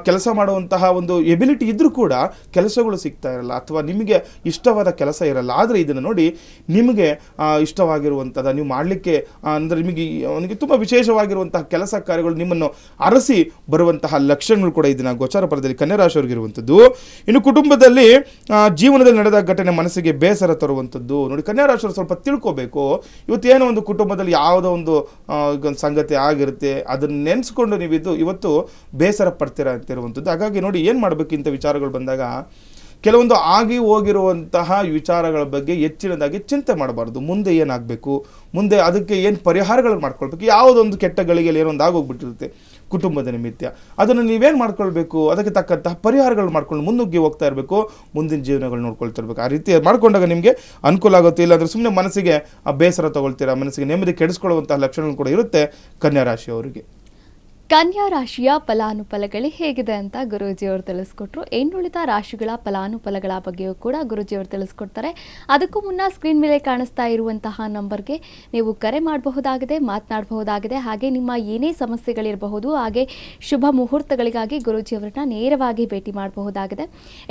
ಕೆಲಸ ಮಾಡುವಂತಹ ಒಂದು ಎಬಿಲಿಟಿ ಇದ್ದರೂ ಕೂಡ ಕೆಲಸಗಳು ಸಿಗ್ತಾ ಇರಲ್ಲ, ಅಥವಾ ನಿಮಗೆ ಇಷ್ಟವಾದ ಕೆಲಸ ಇರಲ್ಲ. ಆದರೆ ಇದನ್ನು ನೋಡಿ, ನಿಮಗೆ ಇಷ್ಟವಾಗಿರುವಂಥದ್ದು ನೀವು ಮಾಡಲಿಕ್ಕೆ ಅಂದರೆ ನಿಮಗೆ ತುಂಬ ವಿಶೇಷವಾಗಿರುವಂತಹ ಕೆಲಸ ಕಾರ್ಯಗಳು ನಿಮ್ಮನ್ನು ಅರಸಿ ಬರುವಂತಹ ಲಕ್ಷಣಗಳು ಕೂಡ ಇದನ್ನು ಗೋಚಾರ ಫಲದಲ್ಲಿ ಕನ್ಯಾ ರಾಶಿಯವರಿಗಿರುವಂಥದ್ದು. ಇನ್ನು ಕುಟುಂಬದಲ್ಲಿ ಜೀವನದಲ್ಲಿ ನಡೆದ ಘಟನೆ ಮನಸ್ಸಿಗೆ ಬೇಸರ ತರುವಂಥದ್ದು. ನೋಡಿ, ಕನ್ಯಾ ರಾಶಿಯವರು ಸ್ವಲ್ಪ ತಿಳ್ಕೋಬೇಕು. ಇವತ್ತೇನೋ ಒಂದು ಕುಟುಂಬದಲ್ಲಿ ಯಾವುದೋ ಒಂದು ಸಂಗತಿ ಆಗಿರುತ್ತೆ, ಅದನ್ನು ನೆನೆಸ್ಕೊಂಡು ನೀವು ಇವತ್ತು ಬೇಸರ ಪಡ್ತೀರಾ ಅಂತಿರುವಂಥದ್ದು. ಹಾಗಾಗಿ ನೋಡಿ, ಏನು ಮಾಡಬೇಕು ಇಂಥ ವಿಚಾರಗಳು ಬಂದಾಗ, ಕೆಲವೊಂದು ಆಗಿ ಹೋಗಿರುವಂತಹ ವಿಚಾರಗಳ ಬಗ್ಗೆ ಹೆಚ್ಚಿನದಾಗಿ ಚಿಂತೆ ಮಾಡಬಾರ್ದು. ಮುಂದೆ ಏನಾಗಬೇಕು, ಮುಂದೆ ಅದಕ್ಕೆ ಏನು ಪರಿಹಾರಗಳನ್ನು ಮಾಡ್ಕೊಳ್ಬೇಕು. ಯಾವುದೊಂದು ಕೆಟ್ಟ ಗಳಿಗೆಯಲ್ಲಿ ಏನೊಂದು ಆಗೋಗ್ಬಿಟ್ಟಿರುತ್ತೆ ಕುಟುಂಬದ ನಿಮಿತ್ತ, ಅದನ್ನು ನೀವೇನು ಮಾಡ್ಕೊಳ್ಬೇಕು, ಅದಕ್ಕೆ ತಕ್ಕಂತಹ ಪರಿಹಾರಗಳು ಮಾಡ್ಕೊಂಡು ಮುನ್ನುಗ್ಗಿ ಹೋಗ್ತಾ ಇರಬೇಕು, ಮುಂದಿನ ಜೀವನಗಳು ನೋಡ್ಕೊಳ್ತಾ ಇರಬೇಕು. ಆ ರೀತಿ ಮಾಡ್ಕೊಂಡಾಗ ನಿಮಗೆ ಅನುಕೂಲ ಆಗುತ್ತೆ. ಇಲ್ಲಾಂದರೆ ಸುಮ್ಮನೆ ಮನಸ್ಸಿಗೆ ಬೇಸರ ತಗೊಳ್ತೀರಾ, ಮನಸ್ಸಿಗೆ ನೆಮ್ಮದಿ ಕೆಡಿಸ್ಕೊಳ್ಳುವಂತಹ ಲಕ್ಷಣಗಳು ಕೂಡ ಇರುತ್ತೆ ಕನ್ಯಾ ರಾಶಿಯವರಿಗೆ. ಕನ್ಯಾ ರಾಶಿಯ ಫಲಾನುಫಲಗಳು ಹೇಗಿದೆ ಅಂತ ಗುರೂಜಿಯವರು ತಿಳಿಸ್ಕೊಟ್ರು. ಇನ್ನುಳಿದ ರಾಶಿಗಳ ಫಲಾನುಫಲಗಳ ಬಗ್ಗೆಯೂ ಕೂಡ ಗುರೂಜಿಯವರು ತಿಳಿಸ್ಕೊಡ್ತಾರೆ. ಅದಕ್ಕೂ ಮುನ್ನ ಸ್ಕ್ರೀನ್ ಮೇಲೆ ಕಾಣಿಸ್ತಾ ಇರುವಂತಹ ನಂಬರ್ಗೆ ನೀವು ಕರೆ ಮಾಡಬಹುದಾಗಿದೆ, ಮಾತನಾಡಬಹುದಾಗಿದೆ. ಹಾಗೆ ನಿಮ್ಮ ಏನೇ ಸಮಸ್ಯೆಗಳಿರಬಹುದು, ಹಾಗೆ ಶುಭ ಮುಹೂರ್ತಗಳಿಗಾಗಿ ಗುರೂಜಿಯವರನ್ನ ನೇರವಾಗಿ ಭೇಟಿ ಮಾಡಬಹುದಾಗಿದೆ.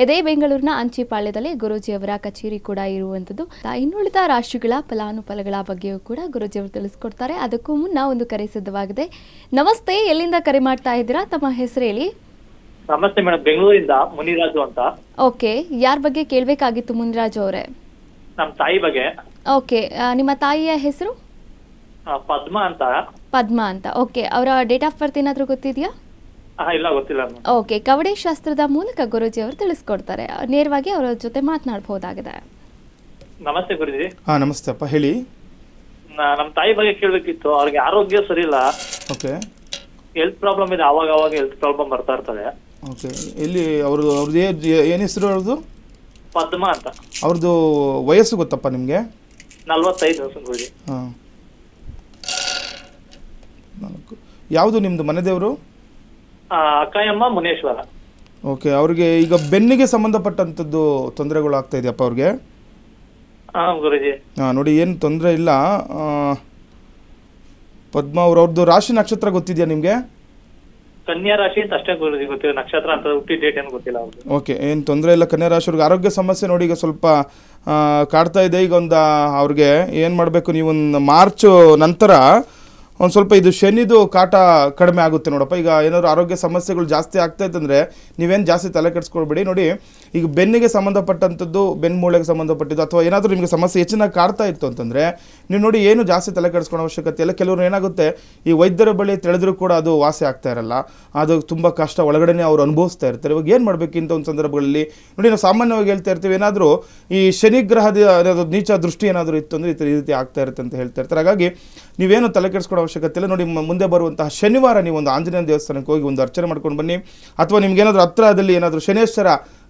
ಇದೇ ಬೆಂಗಳೂರಿನ ಅಂಚಿಪಾಳ್ಯದಲ್ಲಿ ಗುರೂಜಿಯವರ ಕಚೇರಿ ಕೂಡ ಇರುವಂಥದ್ದು. ಇನ್ನುಳಿದ ರಾಶಿಗಳ ಫಲಾನುಫಲಗಳ ಬಗ್ಗೆಯೂ ಕೂಡ ಗುರೂಜಿಯವರು ತಿಳಿಸ್ಕೊಡ್ತಾರೆ. ಅದಕ್ಕೂ ಮುನ್ನ ಒಂದು ಕರೆ ಸಿದ್ಧವಾಗಿದೆ. ನಮಸ್ತೆ, ಎಲ್ಲಿಂದ ಕರೆ ಮಾಡ್ತಾ ಇದ್ದೀರಾ? ತಮ್ಮ ಹೆಸರು ಹೇಳಿ. ನಮಸ್ತೆ ಮೇಡಮ್, ಬೆಂಗಳೂರಿಂದ ಮುನಿರಾಜು ಅಂತ. ಓಕೆ, ಯಾರ ಬಗ್ಗೆ ಕೇಳಬೇಕಾಗಿತ್ತು ಮುನಿರಾಜು ಅವರೇ? ನಮ್ಮ ತಾಯಿ ಬಗ್ಗೆ. ಓಕೆ, ನಿಮ್ಮ ತಾಯಿಯ ಹೆಸರು? ಪದ್ಮಾ ಅಂತ. ಪದ್ಮಾ ಅಂತ. ಓಕೆ, ಅವರ ಡೇಟ್ ಆಫ್ ಬರ್ತ್ ಏನಾದರೂ ಗೊತ್ತಿದೆಯಾ? ಇಲ್ಲ, ಗೊತ್ತಿಲ್ಲ ಮೇಡಮ್. ಓಕೆ, ಕವಡೆ ಶಾಸ್ತ್ರದ ಮೂಲಕ ಗುರೂಜಿ ಅವರು ತಿಳಿಸ್ಕೊಡ್ತಾರೆ. ನೇರವಾಗಿ ಅವರ ಜೊತೆ ಮಾತನಾಡಬಹುದಾಗಿದೆ. ನಮಸ್ತೆ ಗುರುಜಿ. ನಮಸ್ತೆ ಅಪ್ಪ, ಹೇಳಿ. ನಮ್ಮ ತಾಯಿ ಬಗ್ಗೆ ಕೇಳಬೇಕಿತ್ತು. ಅವ್ರಿಗೆ ಆರೋಗ್ಯ ಸರಿ ಇಲ್ಲ, ಓಕೆ. ಹೆಲ್ತ್ ಪ್ರಾಬ್ಲಮ್ ಇದೆ. ಅವಾಗ ಹೆಲ್ತ್ ಪ್ರಾಬ್ಲಮ್ ಬರ್ತಾ ಇರ್ತದೆ. ಓಕೆ, ಎಲ್ಲಿ ಅವ್ರದ್ದು ಏನು ಹೆಸರು ಅವ್ರದ್ದು? ಪದ್ಮಾ ಅಂತ. ಅವ್ರದ್ದು ವಯಸ್ಸು ಗೊತ್ತಪ್ಪ ನಿಮಗೆ? 45 ವರ್ಷ ಗುರುಜಿ. ಹಾಂ, ಯಾವುದು ನಿಮ್ಮದು ಮನೆ ದೇವರು? ಅಕ್ಕಯಮ್ಮ ಮುನೇಶ್ವರ. ಓಕೆ, ಅವ್ರಿಗೆ ಈಗ ಬೆನ್ನಿಗೆ ಸಂಬಂಧಪಟ್ಟಂಥದ್ದು ತೊಂದರೆಗಳು ಆಗ್ತಾ ಇದೆಯಪ್ಪ ಅವ್ರಿಗೆ? ಗುರುಜಿ. ಹಾಂ, ನೋಡಿ, ಏನು ತೊಂದರೆ ಇಲ್ಲ. ಪದ್ಮಾ ಅವ್ರದ್ದು ರಾಶಿ ನಕ್ಷತ್ರ ಗೊತ್ತಿದೆಯಾ ನಿಮಗೆ? ಕನ್ಯಾ ರಾಶಿ ಅಂತ ಅಷ್ಟೇ ಗುರುಜಿ ಗೊತ್ತಿಲ್ಲ. ನಕ್ಷತ್ರ ಅಂತ ಹುಟ್ಟಿ ಡೇಟ್ ಏನು ಗೊತ್ತಿಲ್ಲ ಅವ್ರಿಗೆ. ಓಕೆ, ಏನು ತೊಂದರೆ ಇಲ್ಲ. ಕನ್ಯಾ ರಾಶಿಯವ್ರಿಗೆ ಆರೋಗ್ಯ ಸಮಸ್ಯೆ ನೋಡಿ ಈಗ ಸ್ವಲ್ಪ ಕಾಡ್ತಾ ಇದೆ. ಈಗ ಅವ್ರಿಗೆ ಏನು ಮಾಡಬೇಕು, ನೀವು ಒಂದು ಮಾರ್ಚ್ ನಂತರ ಒಂದು ಸ್ವಲ್ಪ ಇದು ಶನಿದು ಕಾಟ ಕಡಿಮೆ ಆಗುತ್ತೆ ನೋಡಪ್ಪ. ಈಗ ಏನಾದ್ರು ಆರೋಗ್ಯ ಸಮಸ್ಯೆಗಳು ಜಾಸ್ತಿ ಆಗ್ತಾ ಇತ್ತಂದರೆ ನೀವೇನು ಜಾಸ್ತಿ ತಲೆ ಕೆಡಿಸ್ಕೊಳ್ಬೇಡಿ. ನೋಡಿ, ಈಗ ಬೆನ್ನಿಗೆ ಸಂಬಂಧಪಟ್ಟಂಥದ್ದು, ಬೆನ್ಮೂಳೆಗೆ ಸಂಬಂಧಪಟ್ಟಿದ್ದು ಅಥವಾ ಏನಾದರೂ ನಿಮಗೆ ಸಮಸ್ಯೆ ಹೆಚ್ಚಿನಾಗಿ ಕಾಡ್ತಾ ಇತ್ತು ಅಂತಂದರೆ ನೀವು ನೋಡಿ, ಏನು ಜಾಸ್ತಿ ತಲೆ ಕೆಡಿಸ್ಕೊಳ್ಳೋ ಅವಶ್ಯಕತೆ ಇಲ್ಲ. ಕೆಲವರು ಏನಾಗುತ್ತೆ, ಈ ವೈದ್ಯರ ಬಳಿ ತಿಳಿದ್ರೂ ಕೂಡ ಅದು ವಾಸಿ ಆಗ್ತಾ ಇರಲ್ಲ. ಅದು ತುಂಬ ಕಷ್ಟ, ಒಳಗಡೆನೇ ಅವ್ರು ಅನುಭವಿಸ್ತಾ ಇರ್ತಾರೆ. ಇವಾಗ ಏನು ಮಾಡಬೇಕು ಇಂಥ ಒಂದು ಸಂದರ್ಭಗಳಲ್ಲಿ? ನೋಡಿ, ನಾವು ಸಾಮಾನ್ಯವಾಗಿ ಹೇಳ್ತಾ ಇರ್ತೀವಿ, ಏನಾದರೂ ಈ ಶನಿಗ್ರಹದ ಏನಾದರೂ ನೀಚ ದೃಷ್ಟಿ ಏನಾದರೂ ಇತ್ತು ಅಂದರೆ ಈ ರೀತಿ ಆಗ್ತಾ ಇರುತ್ತೆ ಅಂತ ಹೇಳ್ತಾ ಇರ್ತಾರೆ. ಹಾಗಾಗಿ ನೀವೇನು ತಲೆ ಕೆಡಿಸ್ಕೊಳ್ಳೋ ಅವಶ್ಯಕತೆ ಇಲ್ಲ. ನೋಡಿ, ಮುಂದೆ ಬರುವಂತಹ ಶನಿವಾರ ನೀವು ಒಂದು ಆಂಜನೇಯ ದೇವಸ್ಥಾನಕ್ಕೆ ಹೋಗಿ ಒಂದು ಅರ್ಚನೆ ಮಾಡ್ಕೊಂಡು ಬನ್ನಿ. ಅಥವಾ ನಿಮ್ಗೇನಾದರೂ ಹತ್ತಿರದಲ್ಲಿ ಏನಾದರೂ ಶನೇಶ್ವರ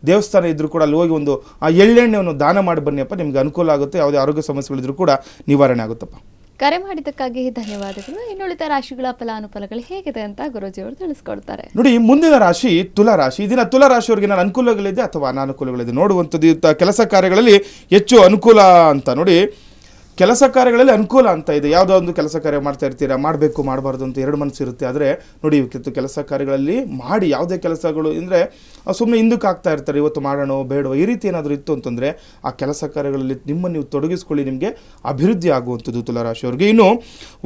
ದೇವಸ್ಥಾನ ಇದ್ರೂ ಕೂಡ ಅಲ್ಲಿ ಹೋಗಿ ಒಂದು ಆ ಎಳ್ಳೆಣ್ಣೆಯನ್ನು ದಾನ ಮಾಡಿ ಬನ್ನಿಯಪ್ಪ. ನಿಮ್ಗೆ ಅನುಕೂಲ ಆಗುತ್ತೆ. ಯಾವುದೇ ಆರೋಗ್ಯ ಸಮಸ್ಯೆಗಳಿದ್ರೂ ಕೂಡ ನಿವಾರಣೆ ಆಗುತ್ತಪ್ಪ. ಕರೆ ಮಾಡಿದ್ದಕ್ಕಾಗಿ ಧನ್ಯವಾದಗಳು. ಇನ್ನುಳಿದ ರಾಶಿಗಳ ಫಲಾನುಫಲಗಳು ಹೇಗಿದೆ ಅಂತ ಗುರೂಜಿಯವರು ತಿಳಿಸ್ಕೊಡ್ತಾರೆ. ನೋಡಿ, ಮುಂದಿನ ರಾಶಿ ತುಲಾ ರಾಶಿ. ಇದನ್ನ ತುಲಾ ರಾಶಿಯವರಿಗೆ ನಾನು ಅನುಕೂಲಗಳಿದೆ ಅಥವಾ ಅನಾನುಕೂಲಗಳಿದೆ ನೋಡುವಂಥದ್ದು. ಕೆಲಸ ಕಾರ್ಯಗಳಲ್ಲಿ ಹೆಚ್ಚು ಅನುಕೂಲ ಅಂತ ನೋಡಿ, ಕೆಲಸ ಕಾರ್ಯಗಳಲ್ಲಿ ಅನುಕೂಲ ಅಂತ ಇದೆ. ಯಾವುದೋ ಒಂದು ಕೆಲಸ ಕಾರ್ಯ ಮಾಡ್ತಾ ಇರ್ತೀರಾ, ಮಾಡಬೇಕು ಮಾಡಬಾರ್ದು ಅಂತ ಎರಡು ಮನಸ್ಸು ಇರುತ್ತೆ. ಆದರೆ ನೋಡಿ, ಕೆಲಸ ಕಾರ್ಯಗಳಲ್ಲಿ ಮಾಡಿ, ಯಾವುದೇ ಕೆಲಸಗಳು ಅಂದರೆ ಸುಮ್ಮನೆ ಹಿಂದಕ್ಕೆ ಆಗ್ತಾ ಇರ್ತಾರೆ, ಇವತ್ತು ಮಾಡೋಣ ಬೇಡವೋ ಈ ರೀತಿ ಏನಾದರೂ ಇತ್ತು ಅಂತಂದರೆ ಆ ಕೆಲಸ ಕಾರ್ಯಗಳಲ್ಲಿ ನಿಮ್ಮನ್ನು ನೀವು ತೊಡಗಿಸ್ಕೊಳ್ಳಿ, ನಿಮಗೆ ಅಭಿವೃದ್ಧಿ ಆಗುವಂಥದ್ದು ತುಲಾರಾಶಿಯವರಿಗೆ. ಇನ್ನು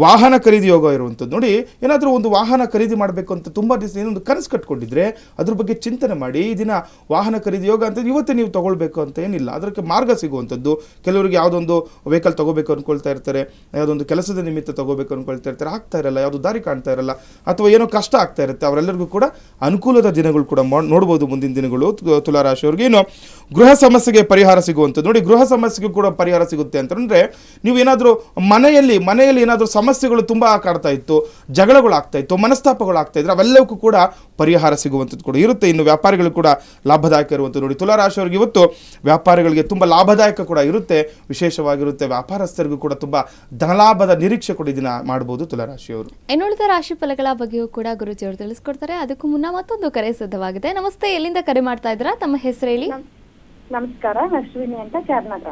ವಾಹನ ಖರೀದಿ ಯೋಗ ಇರುವಂಥದ್ದು. ನೋಡಿ, ಏನಾದರೂ ಒಂದು ವಾಹನ ಖರೀದಿ ಮಾಡಬೇಕು ಅಂತ ತುಂಬ ದಿವಸ ಏನೊಂದು ಕನಸು ಕಟ್ಕೊಂಡಿದ್ರೆ ಅದ್ರ ಬಗ್ಗೆ ಚಿಂತನೆ ಮಾಡಿ. ಈ ದಿನ ವಾಹನ ಖರೀದಿ ಯೋಗ ಅಂತ ಇವತ್ತೇ ನೀವು ತೊಗೊಳ್ಬೇಕು ಅಂತ ಏನಿಲ್ಲ, ಅದಕ್ಕೆ ಮಾರ್ಗ ಸಿಗುವಂಥದ್ದು. ಕೆಲವರಿಗೆ ಯಾವುದೊಂದು ವೆಹಿಕಲ್ ತೊಗೋಬೇಕು ಅನ್ಕೊಳ್ತಾ ಇರ್ತಾರೆ, ಯಾವುದೊಂದು ಕೆಲಸದ ನಿಮಿತ್ತ ತಗೋಬೇಕು ಅನ್ಕೊಳ್ತಾ ಇರ್ತಾರೆ, ಆಗ್ತಾ ಇರಲ್ಲ, ಯಾವುದು ದಾರಿ ಕಾಣ್ತಾ ಇರಲ್ಲ, ಅಥವಾ ಏನೋ ಕಷ್ಟ ಆಗ್ತಾ ಇರುತ್ತೆ. ಅವರೆಲ್ಲರಿಗೂ ಕೂಡ ಅನುಕೂಲದ ದಿನಗಳು ಕೂಡ ನೋಡ್ಬೋದು ಮುಂದಿನ ದಿನಗಳು ತುಲಾರಾಶಿಯವ್ರಿಗೆ. ಇನ್ನು ಗೃಹ ಸಮಸ್ಯೆಗೆ ಪರಿಹಾರ ಸಿಗುವಂಥದ್ದು. ನೋಡಿ, ಗೃಹ ಸಮಸ್ಯೆಗೂ ಕೂಡ ಪರಿಹಾರ ಸಿಗುತ್ತೆ ಅಂತಂದರೆ ನೀವು ಏನಾದರೂ ಮನೆಯಲ್ಲಿ ಏನಾದರೂ ಸಮಸ್ಯೆಗಳು ತುಂಬ ಕಾಡ್ತಾ ಇತ್ತು, ಜಗಳಗಳು ಆಗ್ತಾ ಇತ್ತು, ಮನಸ್ತಾಪಗಳು ಆಗ್ತಾ ಇದ್ರೆ ಅವೆಲ್ಲವಕ್ಕೂ ಕೂಡ ಪರಿಹಾರ ಸಿಗುವಂಥದ್ದು ಕೂಡ ಇರುತ್ತೆ. ಇನ್ನು ವ್ಯಾಪಾರಿಗಳು ಕೂಡ ಲಾಭದಾಯಕ ಇರುವಂಥದ್ದು. ನೋಡಿ, ತುಲಾರಾಶಿಯವರಿಗೆ ಇವತ್ತು ವ್ಯಾಪಾರಿಗಳಿಗೆ ತುಂಬ ಲಾಭದಾಯಕ ಕೂಡ ಇರುತ್ತೆ, ವಿಶೇಷವಾಗಿರುತ್ತೆ. ವ್ಯಾಪಾರಸ್ಥರಿಗೂ ಕೂಡ ತುಂಬ ಧನಲಾಭದ ನಿರೀಕ್ಷೆ ಕೂಡ ಇದನ್ನ ಮಾಡಬಹುದು ತುಲಾರಾಶಿಯವರು. ಇನ್ನುಳಿದ ರಾಶಿ ಫಲಗಳ ಬಗ್ಗೆಯೂ ಕೂಡ ಗುರೂಜಿಯವರು ತಿಳಿಸ್ಕೊಡ್ತಾರೆ. ಅದಕ್ಕೂ ಮುನ್ನ ಮತ್ತೊಂದು ಕರೆ ಸಿದ್ಧವಾಗಿದೆ. ನಮಸ್ತೆ, ಎಲ್ಲಿಂದ ಕರೆ ಮಾಡ್ತಾ ಇದ್ದೀರಾ? ತಮ್ಮ ಹೆಸರು ಹೇಳಿ. ನಮಸ್ಕಾರ, ಅಶ್ವಿನಿ ಅಂತ, ಚಾರ್ನಗರ.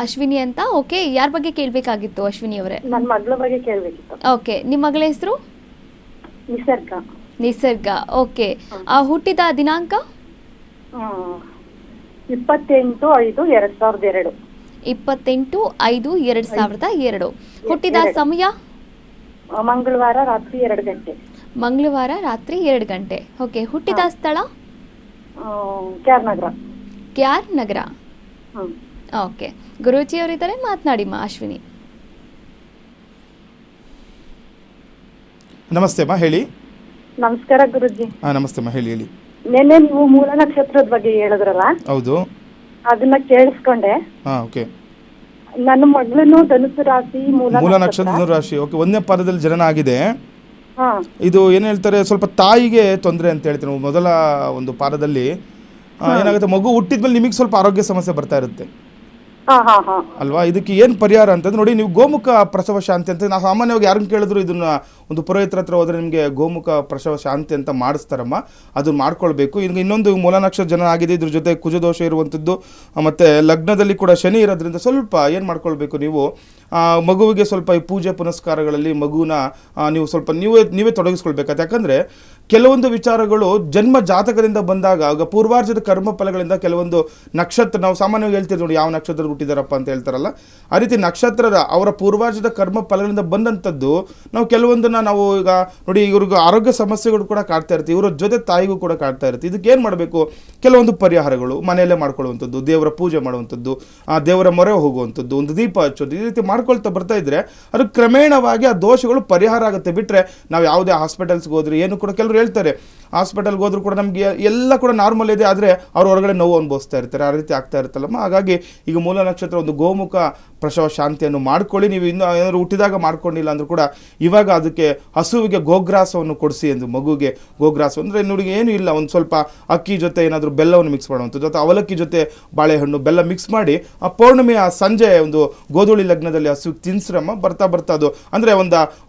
ಅಶ್ವಿನಿ ಅಂತ. ಓಕೆ, ಯಾರ ಬಗ್ಗೆ ಕೇಳಬೇಕಾಗಿತ್ತು ಅಶ್ವಿನಿ ಅವರೇ? ನನ್ನ ಮಗಳ ಬಗ್ಗೆ ಕೇಳಬೇಕಿತ್ತು. ಓಕೆ, ನಿಮ್ಮ ಮಗಳ ಹೆಸರು? ನಿಸರ್ಗ. ನಿಸರ್ಗ. ಓಕೆ, ಹುಟ್ಟಿದ ದಿನಾಂಕ? 28/5/2002. 28/5/2002. ಹುಟ್ಟಿದ ಸಮಯ? ಮಂಗಳವಾರ ರಾತ್ರಿ 2 ಗಂಟೆ. ಮಂಗಳವಾರ ರಾತ್ರಿ 2 ಗಂಟೆ. ಓಕೆ, ಹುಟ್ಟಿದ ಸ್ಥಳ? ಕ್ಯಾರ್ನಗರ. ಕ್ಯಾರ್ ನಗರ. ಓಕೆ, ಗುರೂಜಿಯವರಿದ್ದಾರೆ, ಮಾತನಾಡಿಮ್ಮ ಅಶ್ವಿನಿ. ನಮಸ್ತೆ ಅಮ್ಮ, ಹೇಳಿ. ನಮಸ್ಕಾರ ಗುರುಜಿ. ನಮಸ್ತೆ ಅಮ್ಮ, ಹೇಳಿ. ನಿನ್ನೆ ನೀವು ಮೂಲ ನಕ್ಷತ್ರದ ಬಗ್ಗೆ ಹೇಳಿದ್ರಲ್ಲ, ಹೌದು, ಅದನ್ನ ಕೇಳಿಸ್ಕೊಂಡೆ. ಓಕೆ. ನನ್ನ ಮಗಳನ್ನು ಧನುಸು ರಾಶಿ, ಮೂಲ ನಕ್ಷತ್ರ ರಾಶಿ. ಓಕೆ, ಒಂದನೇ ಪಾದದಲ್ಲಿ ಜನನ ಆಗಿದೆ. ಇದು ಏನು ಹೇಳ್ತಾರೆ, ಸ್ವಲ್ಪ ತಾಯಿಗೆ ತೊಂದರೆ ಅಂತ ಹೇಳ್ತೀನಿ. ಮೊದಲ ಒಂದು ಪಾದದಲ್ಲಿ ಏನಾಗುತ್ತೆ, ಮಗು ಹುಟ್ಟಿದ್ಮೇಲೆ ನಿಮಗೆ ಸ್ವಲ್ಪ ಆರೋಗ್ಯ ಸಮಸ್ಯೆ ಬರ್ತಾ ಇರುತ್ತೆ. ಹಾ ಹಾ ಹಾ ಅಲ್ವಾ. ಇದಕ್ಕೆ ಏನು ಪರಿಹಾರ ಅಂತಂದ್ರೆ ನೋಡಿ, ನೀವು ಗೋಮುಖ ಪ್ರಸವ ಶಾಂತಿ ಅಂತ ನಾವು ಸಾಮಾನ್ಯವಾಗಿ ಯಾರನ್ನ ಕೇಳಿದ್ರು ಇದನ್ನ ಒಂದು ಪುರೋಹಿತರ ಹತ್ರ ಹೋದ್ರೆ ನಿಮಗೆ ಗೋಮುಖ ಪ್ರಸವ ಶಾಂತಿ ಅಂತ ಮಾಡಿಸ್ತಾರಮ್ಮ, ಅದನ್ನ ಮಾಡ್ಕೊಳ್ಬೇಕು. ಈಗ ಇನ್ನೊಂದು ಮೂಲ ನಕ್ಷತ್ರ ಜನ ಆಗಿದೆ, ಇದ್ರ ಜೊತೆ ಕುಜದೋಷ ಇರುವಂಥದ್ದು ಮತ್ತು ಲಗ್ನದಲ್ಲಿ ಕೂಡ ಶನಿ ಇರೋದ್ರಿಂದ ಸ್ವಲ್ಪ ಏನು ಮಾಡ್ಕೊಳ್ಬೇಕು ನೀವು, ಮಗುವಿಗೆ ಸ್ವಲ್ಪ ಈ ಪೂಜೆ ಪುನಸ್ಕಾರಗಳಲ್ಲಿ ಮಗುನ ನೀವು ಸ್ವಲ್ಪ ನೀವೇ ತೊಡಗಿಸ್ಕೊಳ್ಬೇಕಾಗುತ್ತೆ. ಯಾಕಂದರೆ ಕೆಲವೊಂದು ವಿಚಾರಗಳು ಜನ್ಮ ಜಾತಕದಿಂದ ಬಂದಾಗ ಆಗ ಪೂರ್ವಾರ್ಜದ ಕರ್ಮ ಫಲಗಳಿಂದ ಕೆಲವೊಂದು ನಕ್ಷತ್ರ, ನಾವು ಸಾಮಾನ್ಯವಾಗಿ ಹೇಳ್ತೀವಿ ನೋಡಿ ಯಾವ ನಕ್ಷತ್ರ ಹುಟ್ಟಿದಾರಪ್ಪ ಅಂತ ಹೇಳ್ತಾರಲ್ಲ, ಆ ರೀತಿ ನಕ್ಷತ್ರದ ಅವರ ಪೂರ್ವಾರ್ಜದ ಕರ್ಮ ಫಲಗಳಿಂದ ಬಂದಂಥದ್ದು ನಾವು ಕೆಲವೊಂದನ್ನು ನಾವು ಈಗ ನೋಡಿ, ಇವ್ರಿಗೆ ಆರೋಗ್ಯ ಸಮಸ್ಯೆಗಳು ಕೂಡ ಕಾಡ್ತಾ ಇರ್ತೀವಿ, ಇವರ ಜೊತೆ ತಾಯಿಗೂ ಕೂಡ ಕಾಡ್ತಾ ಇರುತ್ತೆ. ಇದಕ್ಕೆ ಏನು ಮಾಡಬೇಕು, ಕೆಲವೊಂದು ಪರಿಹಾರಗಳು ಮನೆಯಲ್ಲೇ ಮಾಡ್ಕೊಳ್ಳುವಂಥದ್ದು, ದೇವರ ಪೂಜೆ ಮಾಡುವಂಥದ್ದು, ದೇವರ ಮೊರೆ ಹೋಗುವಂಥದ್ದು, ಒಂದು ದೀಪ ಹಚ್ಚೋದು, ಈ ರೀತಿ ಮಾಡ್ಕೊಳ್ತಾ ಬರ್ತಾ ಇದ್ರೆ ಅದು ಕ್ರಮೇಣವಾಗಿ ಆ ದೋಷಗಳು ಪರಿಹಾರ ಆಗುತ್ತೆ. ಬಿಟ್ಟರೆ ನಾವು ಯಾವುದೇ ಹಾಸ್ಪಿಟಲ್ಸ್ಗೆ ಹೋದ್ರೆ ಏನು ಕೂಡ ಕೆಲವರು ಹೇಳ್ತಾರೆ, ಹಾಸ್ಪಿಟಲ್ಗೆ ಹೋದ್ರೂ ಕೂಡ ನಮಗೆ ಎಲ್ಲ ಕೂಡ ನಾರ್ಮಲ್ ಇದೆ, ಆದರೆ ಅವ್ರು ಹೊರಗಡೆ ನೋವು ಅನುಭವಿಸ್ತಾ ಇರ್ತಾರೆ, ಆ ರೀತಿ ಆಗ್ತಾ ಇರುತ್ತಲ್ಲಮ್ಮ. ಹಾಗಾಗಿ ಈಗ ಮೂಲ ನಕ್ಷತ್ರ ಒಂದು ಗೋಮುಖ ಪ್ರಸವ ಶಾಂತಿಯನ್ನು ಮಾಡ್ಕೊಳ್ಳಿ. ನೀವು ಇನ್ನೂ ಏನಾದ್ರು ಹುಟ್ಟಿದಾಗ ಮಾಡ್ಕೊಂಡಿಲ್ಲ ಅಂದ್ರೂ ಕೂಡ ಇವಾಗ ಅದಕ್ಕೆ ಹಸುವಿಗೆ ಗೋಗ್ರಾಸವನ್ನು ಕೊಡಿಸಿ ಎಂದು, ಮಗುಗೆ ಗೋಗ್ರಾಸ ಅಂದರೆ ನೋಡಿ ಏನು ಇಲ್ಲ, ಒಂದು ಸ್ವಲ್ಪ ಅಕ್ಕಿ ಜೊತೆ ಏನಾದರೂ ಬೆಲ್ಲವನ್ನು ಮಿಕ್ಸ್ ಮಾಡುವಂಥದ್ದು ಅಥವಾ ಅವಲಕ್ಕಿ ಜೊತೆ ಬಾಳೆಹಣ್ಣು ಬೆಲ್ಲ ಮಿಕ್ಸ್ ಮಾಡಿ ಆ ಪೌರ್ಣಿಮೆಯ ಸಂಜೆ ಒಂದು ಗೋಧೂಳಿ ಲಗ್ನದಲ್ಲಿ ಹಸುವಿಗೆ ತಿನ್ಸ್ರಮ್ಮ. ಬರ್ತಾ ಅದು ಅಂದರೆ